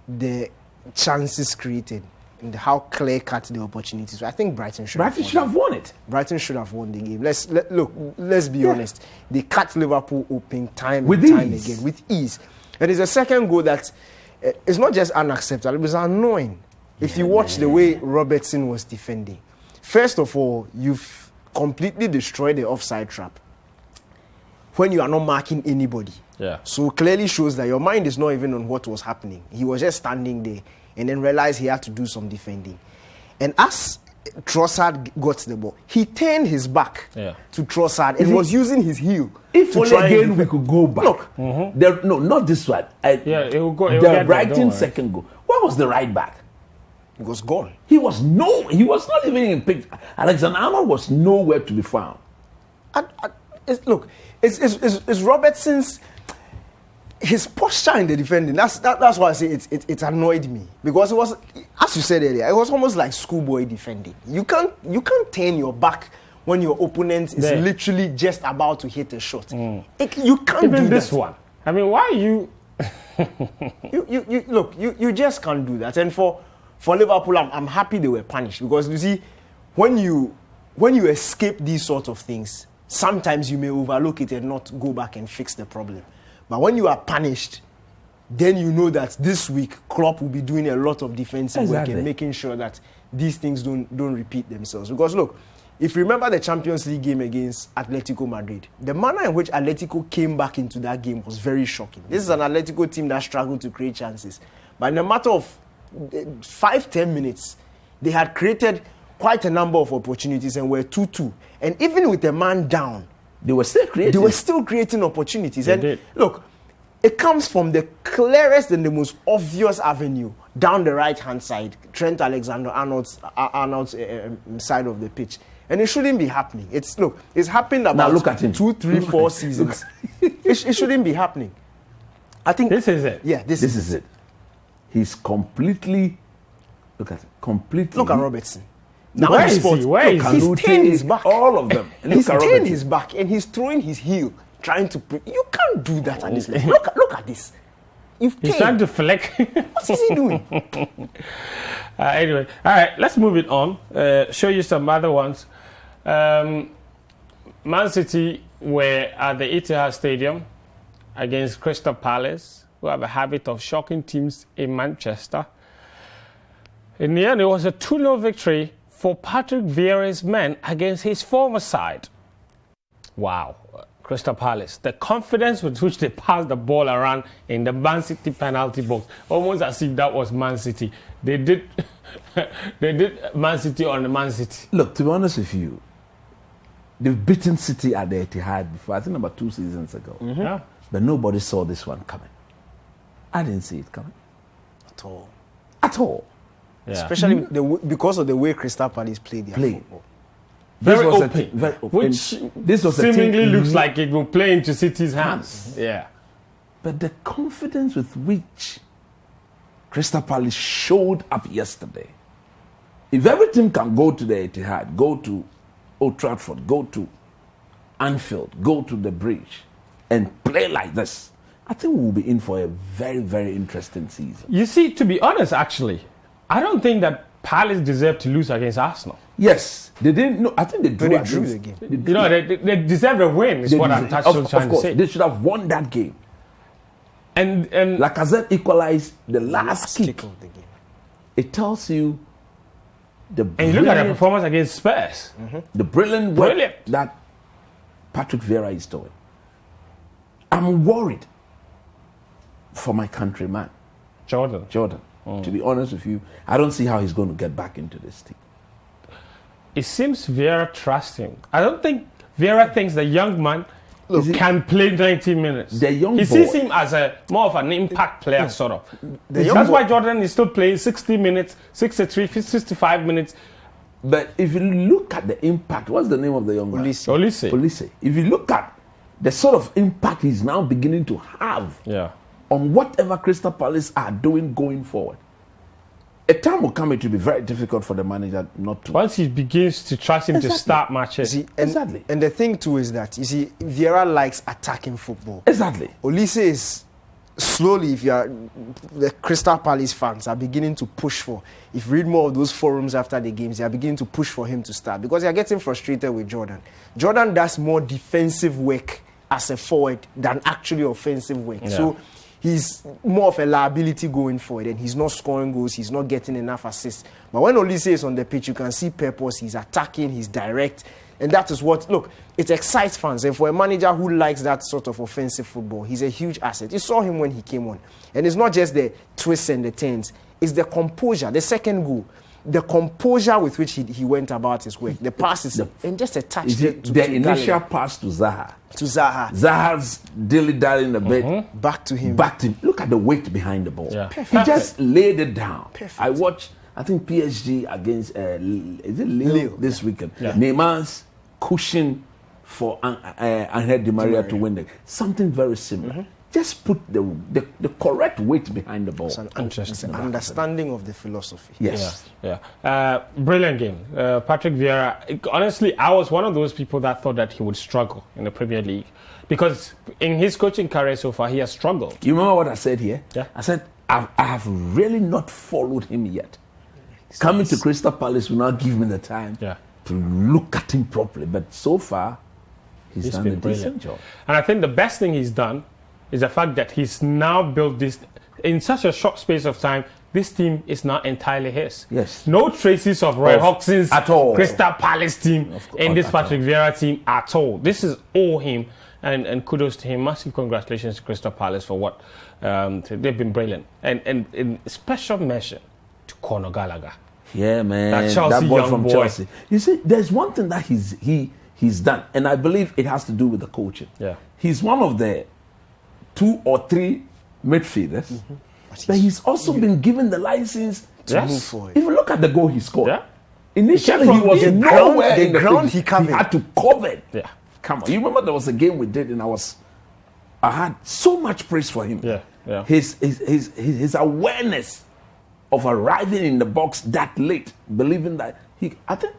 the chances created and how clear-cut the opportunities, I think Brighton should have won it. Brighton should have won the game. Let's be honest. They cut Liverpool open time and time again with ease. And it's a second goal that is not just unacceptable, it was annoying. If you watch the way Robertson was defending, first of all, you've completely destroyed the offside trap when you are not marking anybody. Yeah. So clearly shows that your mind is not even on what was happening. He was just standing there and then realized he had to do some defending. And as Trossard got the ball, he turned his back to Trossard and was using his heel. If only again we could go back. Look, not this one. It will go. The Brighton second goal. Where was the right back? He was gone. He was not even in picture. Alexander-Arnold was nowhere to be found. It's Robertson's his posture in the defending. That's why I say it annoyed me, because it was, as you said earlier, it was almost like schoolboy defending. You can't turn your back when your opponent is literally just about to hit a shot. You can't even do this that. one. I mean, why you? you just can't do that. And for Liverpool, I'm happy they were punished, because you see, when you escape these sort of things, sometimes you may overlook it and not go back and fix the problem. But when you are punished, then you know that this week Klopp will be doing a lot of defensive work and making sure that these things don't repeat themselves. Because look, if you remember the Champions League game against Atletico Madrid, the manner in which Atletico came back into that game was very shocking. This is an Atletico team that struggled to create chances. But in a matter of 5-10 minutes, they had created quite a number of opportunities and were 2-2. And even with a man down, they were still creating opportunities. They and did. Look, it comes from the clearest and the most obvious avenue down the right-hand side, Trent Alexander-Arnold's side of the pitch. And it shouldn't be happening. It's happened about now look at him. 2, 3, 4 seasons. It shouldn't be happening. I think this is it. Yeah, this is it. He's completely. Look at Robertson. Now where is he? Where is he? He's turned his back. All of them. He's turned his back and he's throwing his heel, trying to. You can't do that at this level. Look at this. He's trying to flick. What is he doing? Anyway, all right, let's move it on. Show you some other ones. Man City were at the Etihad Stadium against Crystal Palace, who have a habit of shocking teams in Manchester. In the end, it was a 2-0 victory for Patrick Vieira's men against his former side. Wow. Crystal Palace, the confidence with which they passed the ball around in the Man City penalty box, almost as if that was Man City. They did Man City on the Man City. Look, to be honest with you, they've beaten City at the Etihad before, I think about 2 seasons ago. Mm-hmm. Yeah. But nobody saw this one coming. I didn't see it coming. At all. Yeah. Especially because of the way Crystal Palace played their football. Very open. Which this was seemingly looks like it will play into City's hands. Yeah. But the confidence with which Crystal Palace showed up yesterday, if every team can go to the Etihad, go to Old Trafford, go to Anfield, go to the Bridge, and play like this, I think we will be in for a very, very interesting season. You see, to be honest, actually, I don't think that Palace deserved to lose against Arsenal. Yes, they didn't. No, I think they drew the game. They deserve a win. Is what I'm trying to say. They should have won that game. And Lacazette equalized the last kick of the game. It tells you and you look at the performance against Spurs. Mm-hmm. The brilliant work that Patrick Vieira is doing. I'm worried for my countryman, Jordan. To be honest with you, I don't see how he's going to get back into this team. It seems Vieira trusts him. I don't think Vieira thinks the young man can play 90 minutes. He sees him as more of an impact player, sort of. That's why Jordan is still playing 60 minutes, 63, 65 minutes. But if you look at the impact, what's the name of the young man? Olise. If you look at the sort of impact he's now beginning to have on whatever Crystal Palace are doing going forward, a time will come it will be very difficult for the manager not to. Once he begins to trust him to start matches. Exactly. And the thing too is that, you see, Vieira likes attacking football. Exactly. Olise is slowly, if you are the Crystal Palace fans are beginning to push for, if you read more of those forums after the games, they are beginning to push for him to start because they are getting frustrated with Jordan. Jordan does more defensive work as a forward than actually offensive work. Yeah. So he's more of a liability going forward and he's not scoring goals, he's not getting enough assists. But when Olise is on the pitch, you can see purpose, he's attacking, he's direct. And that is what, look, it excites fans. And for a manager who likes that sort of offensive football, he's a huge asset. You saw him when he came on. And it's not just the twists and the turns, it's the composure, the second goal. The composure with which he went about his work, the passes, and just a touch. The initial pass to Zaha. Zaha's dilly-dallying a bit. Back to him. Look at the weight behind the ball. Yeah. He just laid it down. Perfect. I watched, I think, PSG against, is it Lille this weekend? Yeah. Neymar's cushion for Angel Di Maria to win it. Something very similar. Just put the correct weight behind the ball. It's an understanding of the philosophy. Yes. Yeah. Brilliant game. Patrick Vieira, honestly, I was one of those people that thought that he would struggle in the Premier League. Because in his coaching career so far, he has struggled. You remember what I said here? Yeah. I said, I have really not followed him yet. Coming to Crystal Palace will not give me the time to look at him properly. But so far, He's done a decent job. And I think the best thing he's done is the fact that he's now built this in such a short space of time. This team is not entirely his. Yes. No traces of Roy Hodgson's at all. Crystal Palace team in this Patrick Vieira team at all. This is all him, and kudos to him. Massive congratulations to Crystal Palace for what they've been brilliant. And in special mention to Conor Gallagher. Yeah, man. That boy from Chelsea. You see, there's one thing that he's done, and I believe it has to do with the coaching. Yeah. He's one of the 2 or 3 midfielders. But he's also been given the license to move forward. If you look at the goal he scored, initially he was nowhere in the ground. He had to cover it. Yeah. Come on, you remember there was a game we did, and I had so much praise for him. Yeah. His awareness of arriving in the box that late, believing that I think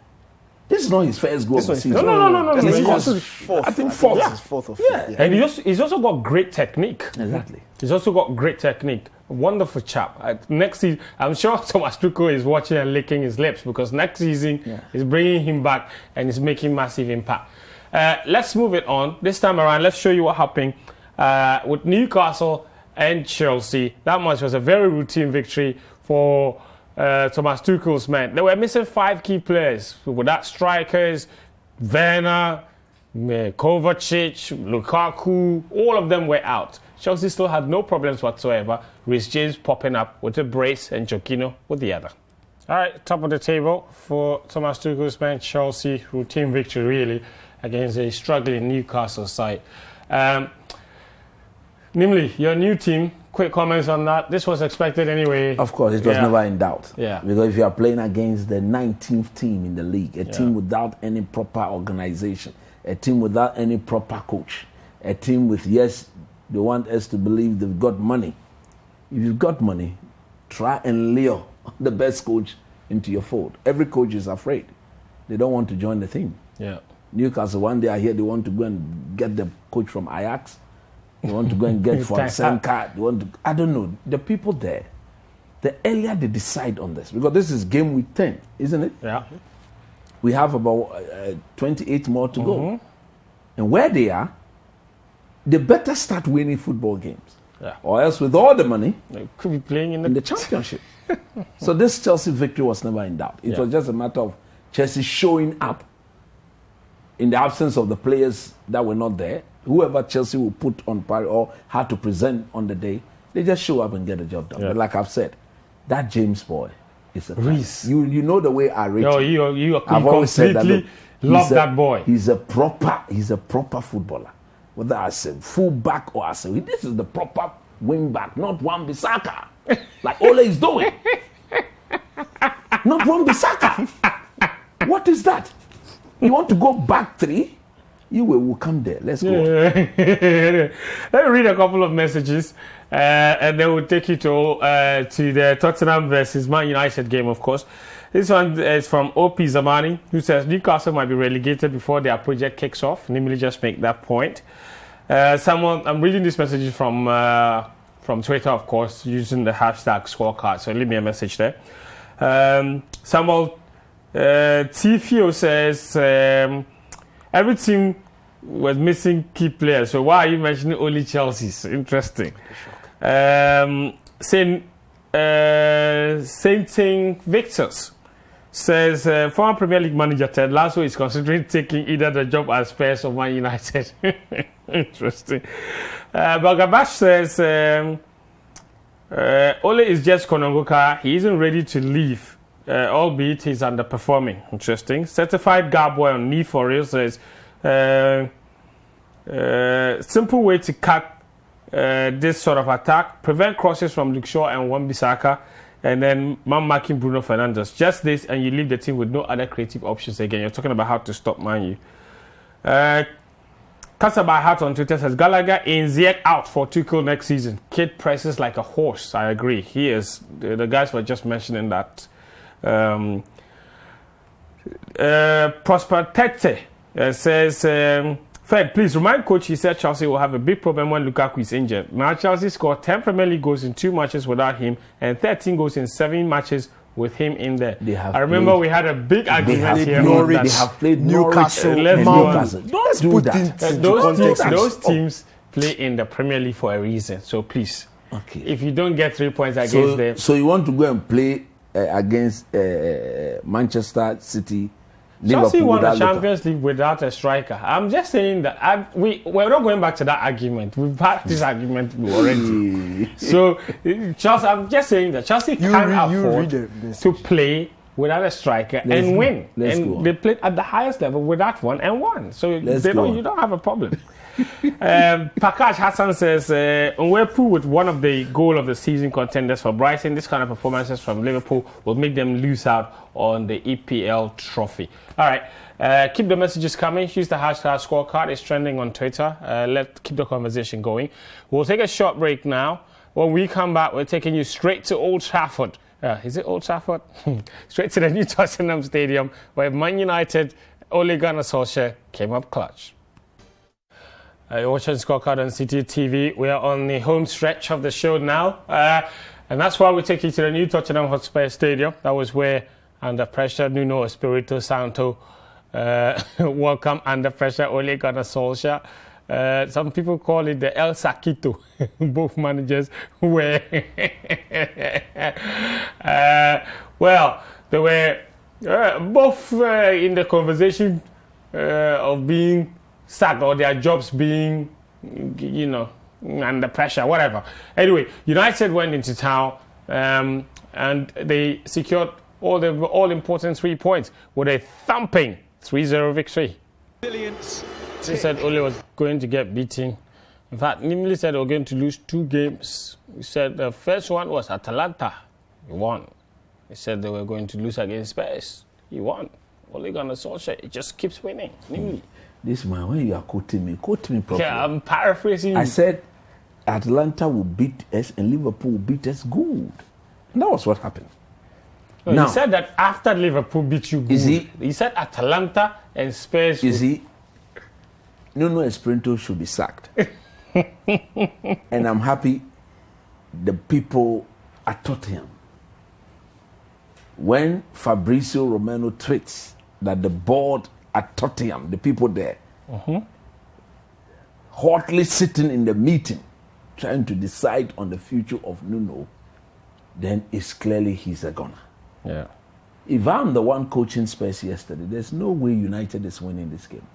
this is not his first goal of the season. No. He's fourth. I think fourth. Yeah. Fourth or fifth. Yeah. And he's also got great technique. Exactly. He's also got great technique. Wonderful chap. Next season, I'm sure Thomas Tuchel is watching and licking his lips because next season is bringing him back and is making massive impact. Let's move it on. This time around, let's show you what happened with Newcastle and Chelsea. That match was a very routine victory for Thomas Tuchel's men. They were missing 5 key players. With that, strikers, Werner, Kovacic, Lukaku, all of them were out. Chelsea still had no problems whatsoever. Reece James popping up with a brace and Jorginho with the other. All right, top of the table for Thomas Tuchel's men. Chelsea, routine victory really against a struggling Newcastle side. Nimley, your new team, quick comments on that. This was expected anyway. Of course, it was never in doubt. Yeah. Because if you are playing against the 19th team in the league, a team without any proper organization, a team without any proper coach, a team with, they want us to believe they've got money. If you've got money, try and lure the best coach into your fold. Every coach is afraid. They don't want to join the team. Yeah. Newcastle, one day I hear they want to go and get the coach from Ajax. They want to go and get from Santo. They want to, I don't know. The people there, the earlier they decide on this, because this is game week 10, isn't it? Yeah. We have about 28 more to go. And where they are, they better start winning football games. Yeah. Or else with all the money, they could be playing in the championship. So this Chelsea victory was never in doubt. It was just a matter of Chelsea showing up in the absence of the players that were not there. Whoever Chelsea will put on par or had to present on the day, they just show up and get the job done. But like I've said, that James boy is a Reece. You know the way I rate him. You I've always said that. Look, love that boy. He's a proper footballer. Whether I say full back or I say this is the proper wing back, not Wan-Bissaka, like Ole is doing. Not Wan-Bissaka. What is that? You want to go back 3? You will come there. Let's go. Let me read a couple of messages, and then we'll take you to the Tottenham versus Man United game, of course. This one is from OP Zamani, who says Newcastle might be relegated before their project kicks off. Nimley just make that point. I'm reading this message from Twitter, of course, using the hashtag Scorecard. So leave me a message there. Samuel Tifio says every team was missing key players. So why are you mentioning only Chelsea's? Interesting. Saint Victor's says former Premier League manager Ted Lasso is considering taking either the job as Spurs or Man United. Interesting. Bagabash says Ole is just Konongoka. He isn't ready to leave, albeit he's underperforming. Interesting. Certified Garboy on knee for real says simple way to cut this sort of attack: prevent crosses from Luke Shaw and Wan-Bissaka, and then man marking Bruno Fernandes. Just this, and you leave the team with no other creative options. Again, you're talking about how to stop Man U. Kasaba Hat on Twitter says Gallagher in Ziyech out for Tuchel next season. Kid presses like a horse. I agree. He is. The guys were just mentioning that. Prosper Tete says, Fred, please remind coach he said Chelsea will have a big problem when Lukaku is injured. Now Chelsea scored 10 Premier League goals in 2 matches without him and 13 goals in 7 matches with him in there. I played, remember we had a big argument here. They have played Newcastle, Newcastle. Let's do put that. Those teams play in the Premier League for a reason. So please, if you don't get 3 points against them, so you want to go and play against Manchester City. Chelsea Liverpool won the without Champions League without a striker. I'm just saying that we're not going back to that argument. We've had this argument already. So Chelsea, I'm just saying that Chelsea can't afford to play without a striker and win. And they played at the highest level without one and won. So you don't have a problem. Pakash Hassan says, Nwepu with one of the goal of the season contenders for Brighton. This kind of performances from Liverpool will make them lose out on the EPL trophy. All right, keep the messages coming. Use the hashtag Scorecard. It's trending on Twitter. Let's keep the conversation going. We'll take a short break now. When we come back, we're taking you straight to Old Trafford. Is it Old Trafford? Straight to the new Tottenham Stadium, where Man United, Ole Gunnar Solskjaer came up clutch. You're watching Scorecard on Citi TV. We are on the home stretch of the show now. And that's why we take you to the new Tottenham Hotspur Stadium. That was where, under pressure, Nuno, Espirito, Santo welcome under pressure Ole Gunnar Solskjaer. Some people call it the El Saquito. Both managers were... well, they were both in the conversation of being sacked or their jobs being, under pressure, whatever. Anyway, United went into town and they secured all important 3 points with a thumping 3-0 victory. He said Ole was going to get beaten. In fact, Nimley said they were going to lose 2 games. He said the first one was Atalanta. He won. He said they were going to lose against Spurs. He won. Ole Gunnar Solskjaer, it just keeps winning. Nimley. This man, when you are quoting me properly. Yeah, I'm paraphrasing. I said Atlanta will beat us and Liverpool will beat us good. And that was what happened. No, now, he said that after Liverpool beat you good. He said Atalanta and Spurs. Nuno Espirito should be sacked. And I'm happy the people at Tottenham. When Fabrizio Romano tweets that the board at Tottenham, the people there, hotly sitting in the meeting, trying to decide on the future of Nuno, then it's clearly he's a goner. Yeah. If I'm the one coaching Spurs yesterday, there's no way United is winning this game.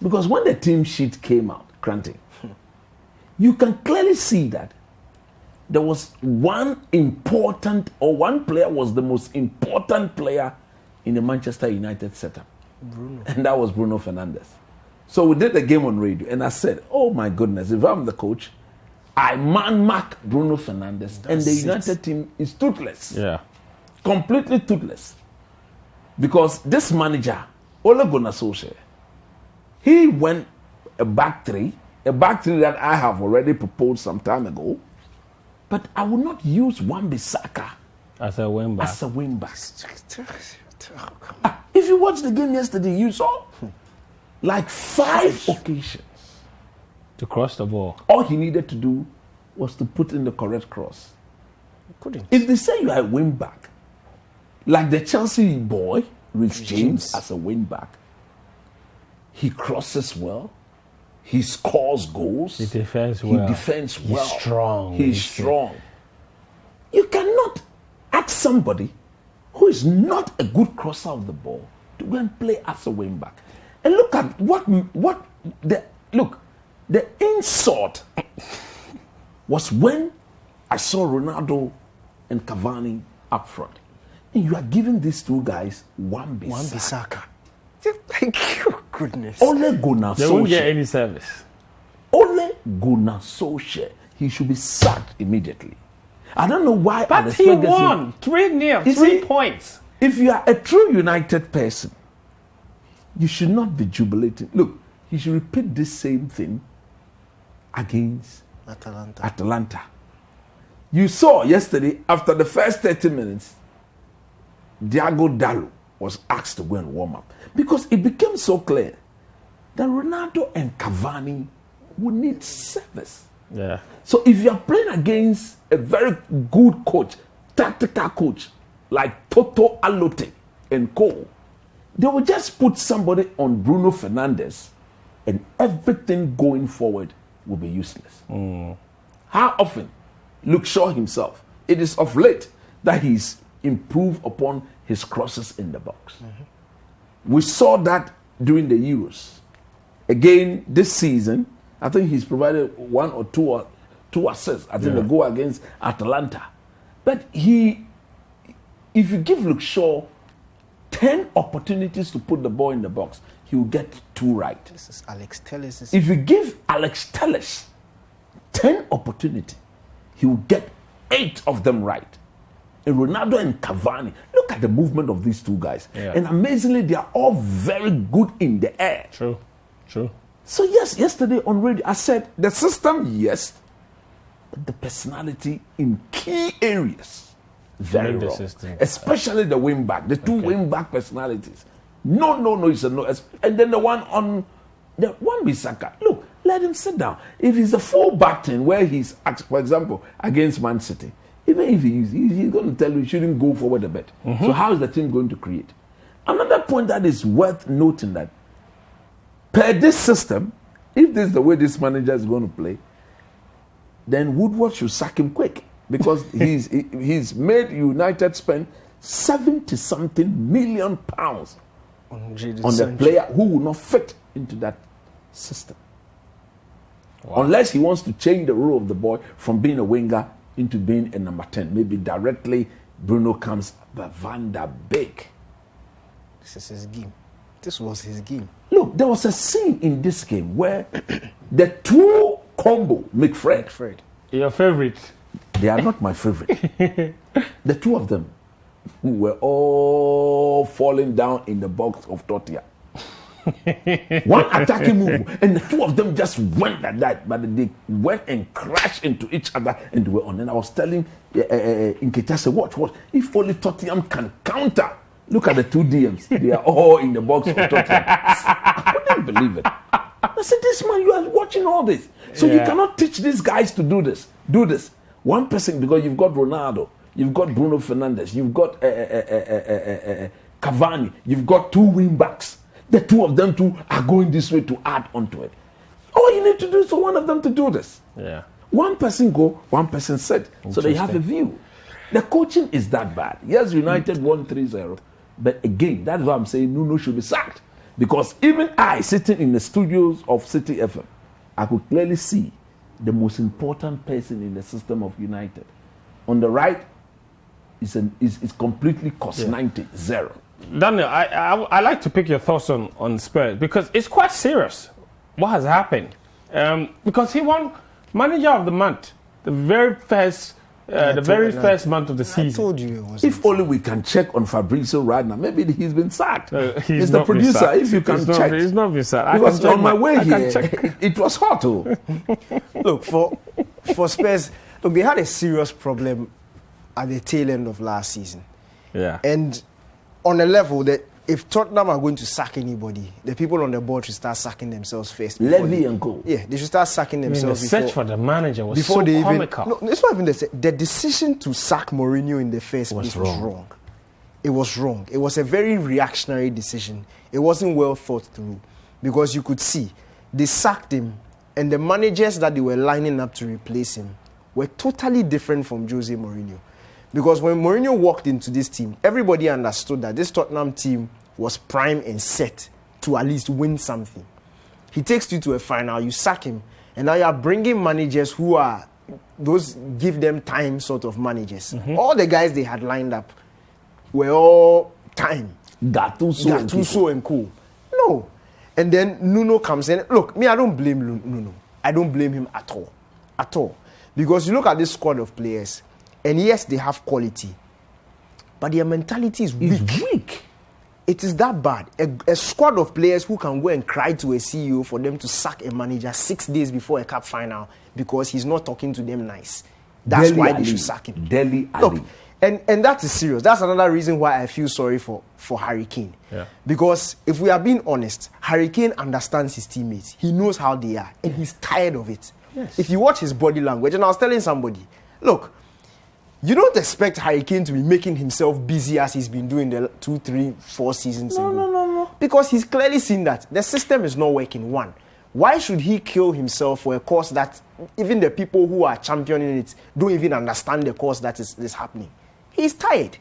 Because when the team sheet came out, Koranteng, you can clearly see that there was one player was the most important player in the Manchester United setup. Bruno. And that was Bruno Fernandes. So we did the game on radio and I said, oh my goodness, if I'm the coach, I man-mark Bruno Fernandes and the United team is toothless. Yeah. Completely toothless. Because this manager, Ole Gunnar Solskjaer, he went a back three that I have already proposed some time ago, but I will not use Wan-Bissaka as a wing back. If you watched the game yesterday, you saw like 5 occasions to cross the ball. All he needed to do was to put in the correct cross. He couldn't. If they say you are a wing back, like the Chelsea boy, Rich James, as a wing back, he crosses well, he scores goals, he defends well. He's strong. He's strong. You cannot ask somebody who is not a good crosser of the ball to go and play as a wing back. And look at the insult was when I saw Ronaldo and Cavani up front. And you are giving these 2 guys Wan-Bissaka. Thank you, goodness. Ole Gunnar Solskjaer. They won't get any service. Ole Gunnar Solskjaer. He should be sacked immediately. I don't know why. But he won 3-0, 3 points. If you are a true United person, you should not be jubilating. Look, he should repeat this same thing against Atalanta. You saw yesterday, after the first 30 minutes, Diogo Dalot was asked to go and warm up. Because it became so clear that Ronaldo and Cavani would need service. Yeah. So if you are playing against a very good coach, tactical coach, like Toto Alote and co, they will just put somebody on Bruno Fernandes and everything going forward will be useless. How often? Luke Shaw himself. It is of late that he's improved upon his crosses in the box. We saw that during the Euros. Again, this season, I think he's provided one or two assists. I think the goal against Atalanta. But if you give Luke Shaw 10 opportunities to put the ball in the box, he will get 2 right. This is Alex Telles. If you give Alex Telles 10 opportunities, he will get 8 of them right. And Ronaldo and Cavani, look at the movement of these two guys. And amazingly, they are all very good in the air. True. So yes, yesterday on radio, I said the system, yes, but the personality in key areas, very wrong. Especially the wing back, the two wing back personalities. No, it's a no. And then the one Bissaka. Look, let him sit down. If he's a full back team where he's, for example, against Man City, even if he's going to tell you he shouldn't go forward a bit. So how is the team going to create? Another point that is worth noting that per this system, if this is the way this manager is going to play, then Woodward should sack him quick because he's made United spend 70-something million pounds on the player who will not fit into that system. Unless he wants to change the role of the boy from being a winger into being a number 10. Maybe directly Bruno comes, but Van der Beek. This is his game. This was his game. Look, there was a scene in this game where the two combo, McFred. Your favorite? They are not my favorite. The two of them who were all falling down in the box of Tottenham. One attacking move, and the two of them just went like that, but they went and crashed into each other and they were on. And I was telling Nketiah, say, watch, if only Tottenham can counter. Look at the two DMs. They are all in the box of Tottenham. I couldn't believe it. I said, this man, you are watching all this. So you cannot teach these guys to do this. Do this. One person, because you've got Ronaldo, you've got Bruno Fernandes, you've got Cavani, you've got two wing backs. The two of them too are going this way to add onto it. All you need to do is for one of them to do this. One person go, one person sit. So they have a view. The coaching is that bad. Yes, United won 3-0. But again, that's why I'm saying Nuno should be sacked. Because even I, sitting in the studios of Citi FM, I could clearly see the most important person in the system of United. On the right, is completely cost 90-0. Daniel, I like to pick your thoughts on Spurs because it's quite serious what has happened. Because he won Manager of the Month, the very first month of the season. I told you. If only we can check on Fabrizio right now. Maybe he's been sacked. He's the producer. If you can check. He's not been sacked. Because on my way here, it was hot. Look, for Spurs, look, they had a serious problem at the tail end of last season. And on a level that if Tottenham are going to sack anybody, the people on the board should start sacking themselves first. Levy and go. Yeah, they should start sacking themselves. The search for the manager was so comical. No, it's not even the decision to sack Mourinho in the first place was wrong. It was wrong. It was a very reactionary decision. It wasn't well thought through because you could see they sacked him and the managers that they were lining up to replace him were totally different from Jose Mourinho. Because when Mourinho walked into this team, everybody understood that this Tottenham team was prime and set to at least win something. He takes you to a final, you sack him, and now you are bringing managers who are those give them time sort of managers. All the guys they had lined up were all time. Gattuso and co. No. And then Nuno comes in. Look, me, I don't blame Nuno. I don't blame him at all. At all. Because you look at this squad of players, and yes, they have quality, but their mentality is weak. It is that bad. A squad of players who can go and cry to a CEO for them to sack a manager 6 days before a cup final because he's not talking to them nice. That's why they should sack him. Look, and that is serious. That's another reason why I feel sorry for Harry Kane. Because if we are being honest, Harry Kane understands his teammates. He knows how they are, and he's tired of it. If you watch his body language, and I was telling somebody, look, You don't expect Harry Kane to be making himself busy as he's been doing the 2, 3, 4 seasons ago. No. Because he's clearly seen that the system is not working. One, why should he kill himself for a cause that even the people who are championing it don't even understand the cause that is happening? He's tired.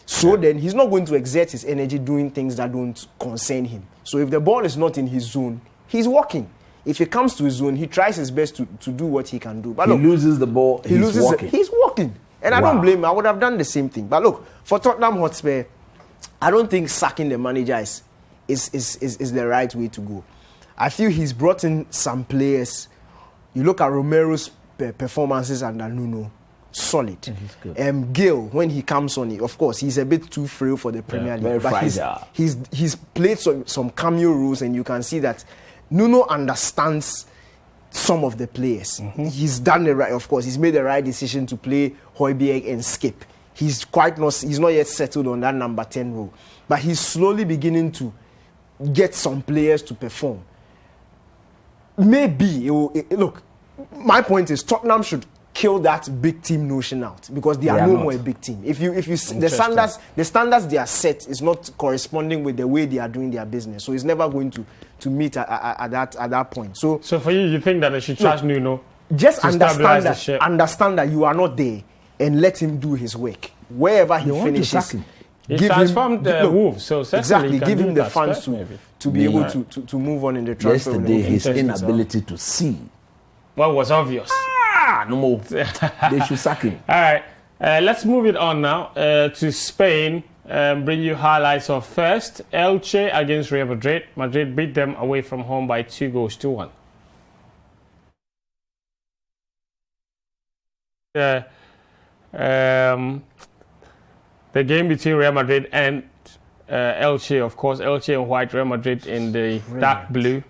So then he's not going to exert his energy doing things that don't concern him. So if the ball is not in his zone, he's walking. If he comes to his zone, he tries his best to do what he can do. But he loses the ball, he's walking. He's walking. And I don't blame him. I would have done the same thing. But look, for Tottenham Hotspur, I don't think sacking the manager is the right way to go. I feel he's brought in some players. You look at Romero's performances under Nuno, solid. Gil, when he comes on, of course, he's a bit too frail for the Premier League. But he's played some cameo roles, and you can see that Nuno understands some of the players. He's done the right, of course, he's made the right decision to play Højbjerg and Skip. He's not yet settled on that number 10 role. But he's slowly beginning to get some players to perform. Maybe, look, my point is Tottenham should kill that big team notion out because they are no more a big team. If you the standards they are set is not corresponding with the way they are doing their business. So it's never going to meet at that point. So for you think that they should charge Nuno? Just understand that you are not there and let him do his work. Wherever he finishes, he transformed the Wolves, so exactly give him the funds to be able to move on in the transfer. Yesterday, his inability to see was obvious. No more. They should sack him. All right, let's move it on now to Spain. Bring you highlights of first Elche against Real Madrid. Madrid beat them away from home by 2-1. The game between Real Madrid and Elche, of course, Elche in white, Real Madrid in the dark blue.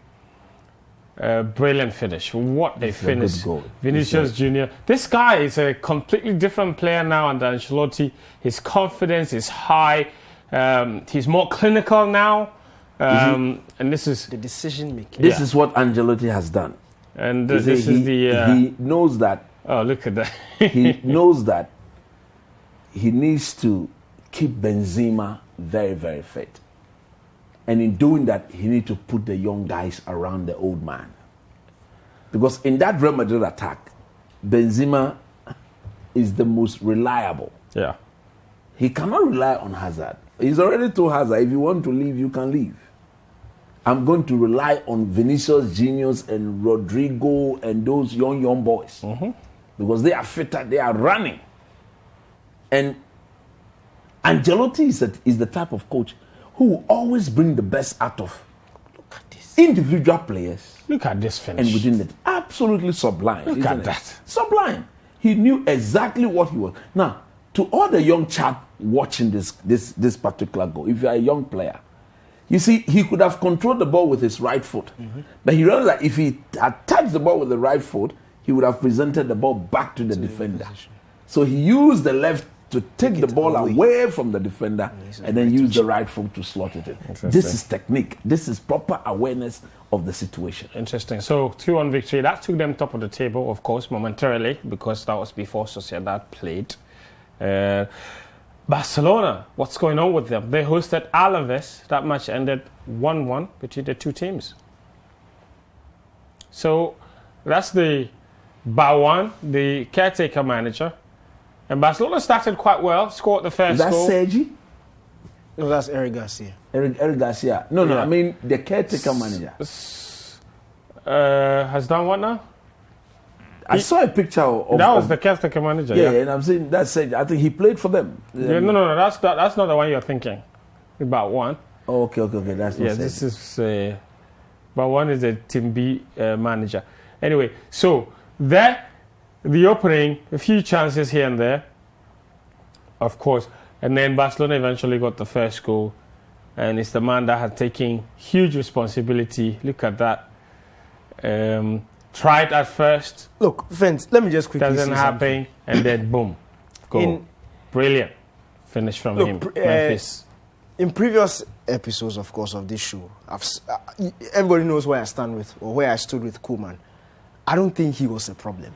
Brilliant finish. What a finish. Vinicius Jr. This guy is a completely different player now under Ancelotti. His confidence is high. He's more clinical now. And this is the decision making. This is what Ancelotti has done. And he knows that. Oh, look at that. He knows that he needs to keep Benzema very, very fit. And in doing that, he needs to put the young guys around the old man. Because in that Real Madrid attack, Benzema is the most reliable. Yeah. He cannot rely on Hazard. He's already told Hazard, if you want to leave, you can leave. I'm going to rely on Vinicius Juniors and Rodrigo and those young boys. Because they are fitter, they are running. And Ancelotti is the type of coach who will always bring the best out of individual players. Look at this finish. And within it, absolutely sublime. Look at that. Sublime. He knew exactly what he was. Now, to all the young chap watching this particular goal, if you are a young player, you see, he could have controlled the ball with his right foot. But he realized that if he had touched the ball with the right foot, he would have presented the ball back to the defender. So he used the left to take the ball away from the defender and then use the right foot to slot it in. This is technique. This is proper awareness of the situation. Interesting. So 2-1 victory. That took them top of the table, of course, momentarily, because that was before Sociedad played. Barcelona, what's going on with them? They hosted Alaves. That match ended 1-1 between the two teams. So that's the Bawan, the caretaker manager. And Barcelona started quite well, scored the first goal. Is that Sergi? No, that's Eric Garcia. Eric Garcia. No, I mean the caretaker manager. Has done what now? I saw a picture of... That was the caretaker manager, yeah. And I'm saying that's Sergi. I think he played for them. No, that's not the one you're thinking about. One. Oh, okay. That's not Sergi. This is... but one is a Team B manager. Anyway, so there... The opening, a few chances here and there, of course. And then Barcelona eventually got the first goal. And it's the man that had taken huge responsibility. Look at that. Tried at first. Look, Vince, let me just quickly doesn't happen. And then boom. Goal. Brilliant. Finish from him. Memphis. In previous episodes, of course, of this show, everybody knows where I stand with, or where I stood with Koeman. I don't think he was a problem.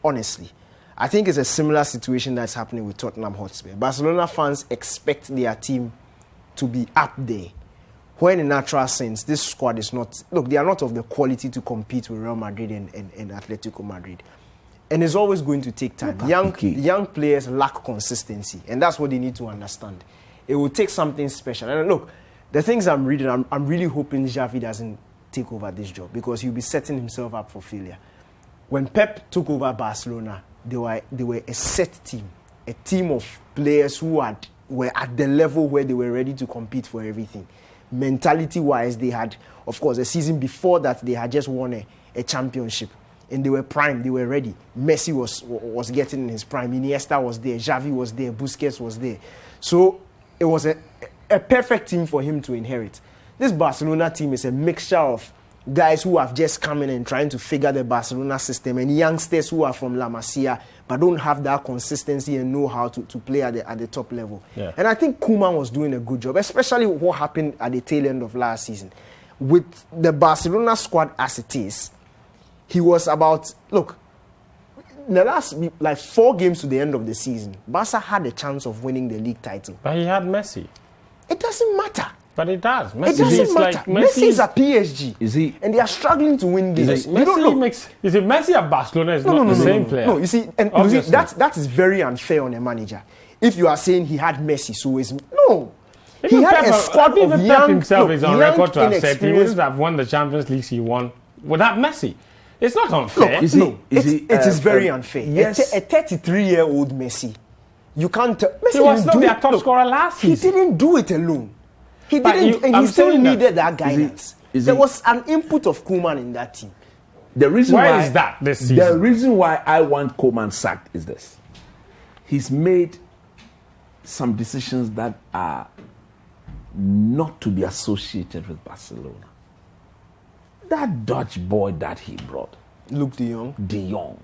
Honestly, I think it's a similar situation that's happening with Tottenham Hotspur. Barcelona fans expect their team to be up there, when in natural sense, this squad is not... Look, they are not of the quality to compete with Real Madrid and Atletico Madrid. And it's always going to take time. Young players lack consistency, and that's what they need to understand. It will take something special. And look, the things I'm reading, I'm really hoping Xavi doesn't take over this job, because he'll be setting himself up for failure. When Pep took over Barcelona, they were a set team, a team of players who were at the level where they were ready to compete for everything. Mentality-wise, they had, of course, a season before that, they had just won a championship. And they were prime, they were ready. Messi was getting in his prime. Iniesta was there, Xavi was there, Busquets was there. So it was a perfect team for him to inherit. This Barcelona team is a mixture of guys who have just come in and trying to figure the Barcelona system, and youngsters who are from La Masia but don't have that consistency and know how to play at the top level. Yeah. And I think Koeman was doing a good job, especially what happened at the tail end of last season. With the Barcelona squad as it is, he was about, look, in the last 4 games to the end of the season, Barca had a chance of winning the league title. But he had Messi. It doesn't matter. But it does. Messi, it doesn't matter. Messi is at PSG. Is he? And they are struggling to win games. Messi at Barcelona is not the same player. No, you see, that is very unfair on a manager. If you are saying he had Messi, so is no. He had a squad of young. Himself is on record to have said he wouldn't have won the Champions League he won without Messi. It's not unfair. It is very unfair. Yes. A 33-year-old Messi, you can't. Messi he was not their top scorer last season. He didn't do it alone. He didn't, and he still needed that guidance. There was an input of Koeman in that team. The reason why is that this season? The reason why I want Koeman sacked is this: he's made some decisions that are not to be associated with Barcelona. That Dutch boy that he brought, Luke De Jong,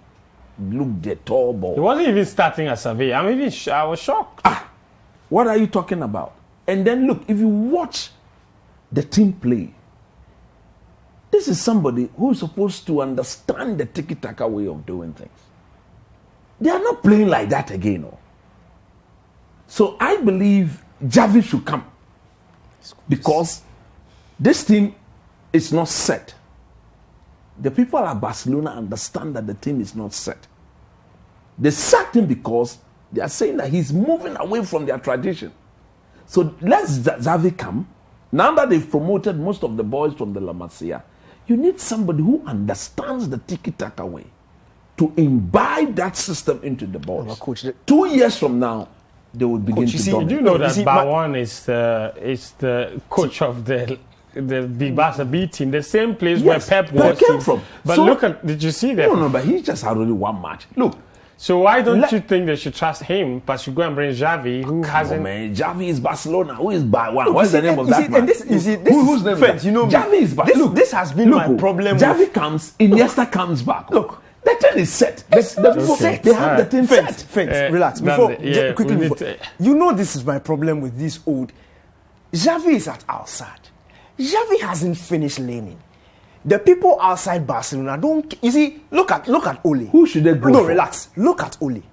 Luke the tall boy. He wasn't even starting at Sevilla. I was shocked. What are you talking about? And then look, if you watch the team play, this is somebody who is supposed to understand the tiki-taka way of doing things. They are not playing like that again. No. So I believe Xavi should come, because this team is not set. The people at Barcelona understand that the team is not set. They sacked him because they are saying that he's moving away from their tradition. So let Xavi come. Now that they've promoted most of the boys from the La Masia, you need somebody who understands the tiki-taka way to imbibe that system into the boys. Oh, Coach, 2 years from now, they will begin to dominate. You know that Bawan is the coach of the Barca B team, the same place where Pep came from. But so, did you see that? No, but he just had only one match. Look. So why don't you think they should trust him, but should go and bring Xavi, who hasn't... man, Xavi is Barcelona. Who is Bawan? What's the name of that man? Whose name is that? You know, Xavi is Barcelona. This has been my problem. Xavi comes, Iniesta comes back. Look, the team is set. They have the team set. Relax. You know this is my problem with this old... Xavi is at Al-Sadd. Xavi hasn't finished learning. The people outside Barcelona don't... You see, look at Ole. Who should they go No, for? relax. Look at Ole.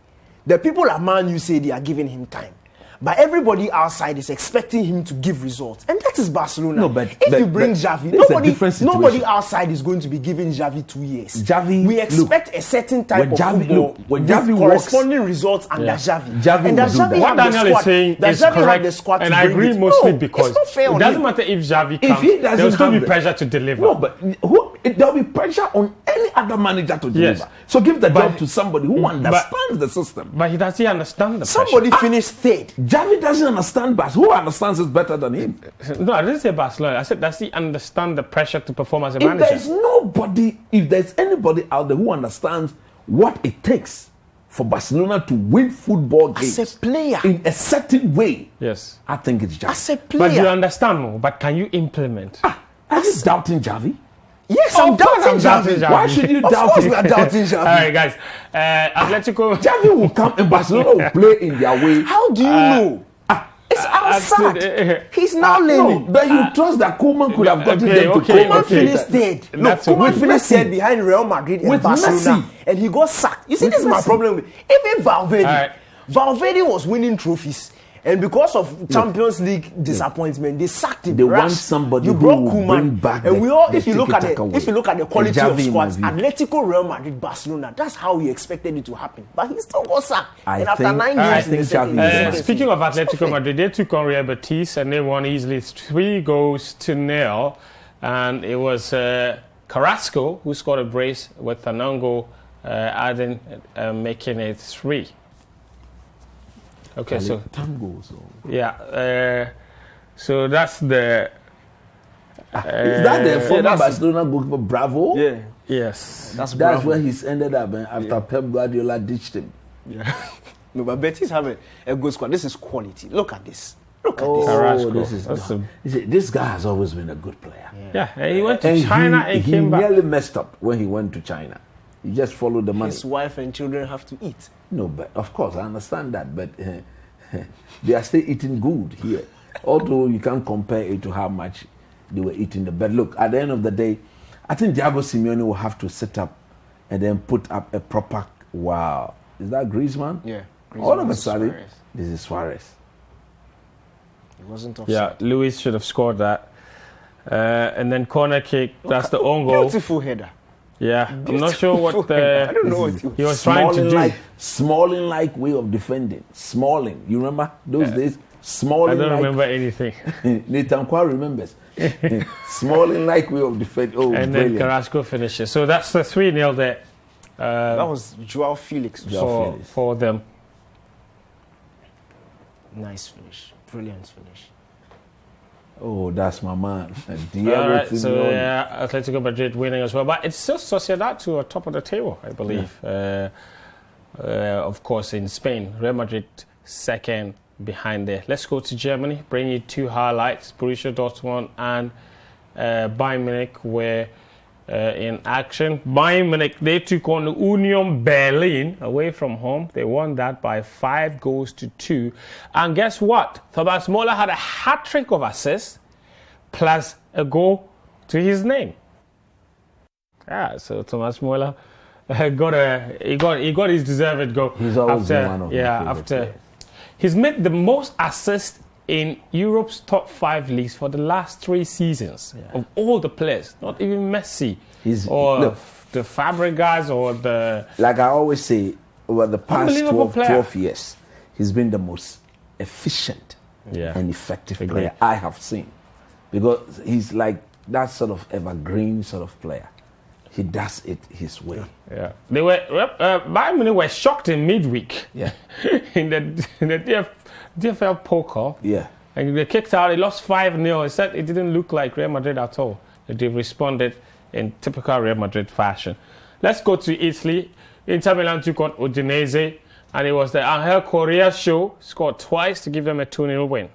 The people at Man U say they are giving him time. But everybody outside is expecting him to give results. And that is Barcelona. No, but if you bring Xavi, nobody outside is going to be giving Xavi 2 years. We expect a certain type of football when Xavi corresponding results under Xavi. And what Daniel is saying is correct, and I agree mostly because it doesn't matter if Xavi comes, there will still be pressure to deliver. No, but there will be pressure on any other manager to deliver. Yes. So give the job to somebody who understands the system. But he doesn't understand the pressure. Somebody finished third. Javi doesn't understand Bas. Who understands it better than him? No, I didn't say Barcelona. I said, does he understand the pressure to perform as a manager? If there's anybody out there who understands what it takes for Barcelona to win football games as a player in a certain way, yes, I think it's Javi. As a player. But you understand, but can you implement? Are you doubting Javi? Yes, I'm doubting Xavi. Why should you doubt him? Of course we are doubting Xavi. All right, guys. Atletico... Xavi will come and Barcelona will play in their way. How do you know? outside. He's now learning. No, but you trust that Koeman could have gotten them to Koeman finished third. Look, Koeman finished third behind Real Madrid and Barcelona, and he got sacked. You see, this is my problem with even Valverde. Valverde was winning trophies. And because of Champions League disappointment, they sacked him. They want somebody who will bring back and we all, the if you look at the quality of squads, Atletico, Real Madrid, Barcelona, that's how we expected it to happen. But he still got sacked. And after 9 years, speaking of Atletico Madrid, they took on Real Betis and they won easily 3-0. And it was Carrasco who scored a brace with Thanango adding, making it 3. Okay, so so that's the. Is that the former Barcelona goalkeeper Bravo? Yeah. Yes. That's where he's ended up after Pep Guardiola ditched him. Yeah. No, but Betis have a good squad. This is quality. Look at this. Look at this. This guy has always been a good player. Yeah, he went to China and came back. He nearly messed up when he went to China. He just followed the money. His wife and children have to eat. No, but of course I understand that, but they are still eating good here. Although you can't compare it to how much they were eating. But look, at the end of the day, I think Diego Simeone will have to sit up and then put up a proper. Wow, is that Griezmann? Yeah. Griezmann. All of a sudden, this is Suarez. It wasn't offside. Yeah, Luis should have scored that, and then corner kick. That's the own goal. Beautiful header. Yeah, I'm not sure what I don't know what he was trying to do. Smalling-like way of defending. Smalling. You remember those days? Smalling. I don't remember anything. Nathan Kwa remembers. Smalling-like way of defending. Oh, and brilliant. then Carrasco finishes. So that's the 3-0 there. That was Joao Felix for them. Nice finish. Brilliant finish. Oh, that's my man. All right, so Atletico Madrid winning as well. But it's still Sociedad to top of the table, I believe. Yeah. Of course, in Spain, Real Madrid second behind there. Let's go to Germany, bring you 2 highlights. Borussia Dortmund and Bayern Munich were in action. Bayern Munich, they took on Union Berlin away from home. They won that by 5-2. And guess what? Thomas Muller had a hat-trick of assists plus a goal to his name. Yeah, so Thomas Muller got his deserved goal. He's always been one of my favorite players. He's made the most assists in Europe's top 5 leagues for the last 3 seasons of all the players, not even Messi or the Fabregas or the... Like I always say, over the past 12 years, he's been the most efficient and effective player I have seen. Because he's like that sort of evergreen sort of player. He does it his way. Yeah, they were Bayern Munich were shocked in midweek. Yeah, in the DFL Pokal. Yeah, and they kicked out. They lost 5-0. They said it didn't look like Real Madrid at all. They responded in typical Real Madrid fashion. Let's go to Italy. Inter Milan took on Udinese, and it was the Angel Correa show. Scored twice to give them a 2-0 win.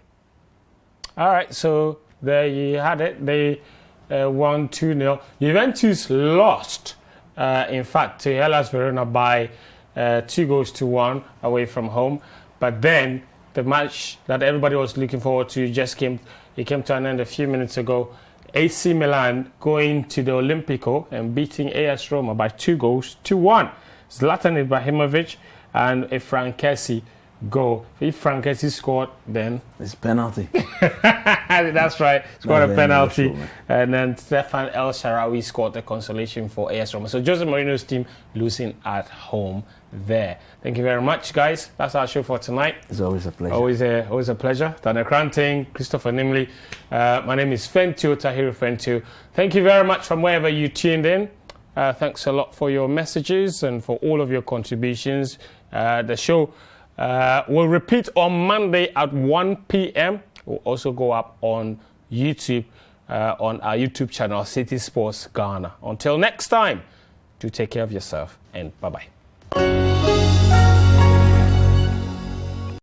All right, so there you had it. They won 2-0. Juventus lost, in fact, to Hellas Verona by 2-1 away from home. But then the match that everybody was looking forward to came to an end a few minutes ago. AC Milan going to the Olimpico and beating AS Roma by 2-1. Zlatan Ibrahimovic and a Frankesi goal. If Frankesi scored, then it's penalty. That's right. Scored a penalty. And then Stefan El Shaarawy scored the consolation for AS Roma. So Jose Mourinho's team losing at home there. Thank you very much, guys. That's our show for tonight. It's always a pleasure. Always a pleasure. Daniel Koranteng, Christopher Nimley. My name is Fentuo Tahiru. Thank you very much from wherever you tuned in. Thanks a lot for your messages and for all of your contributions. The show will repeat on Monday at 1 p.m. Will also go up on YouTube, on our YouTube channel, Citi Sports Ghana. Until next time, do take care of yourself and bye-bye.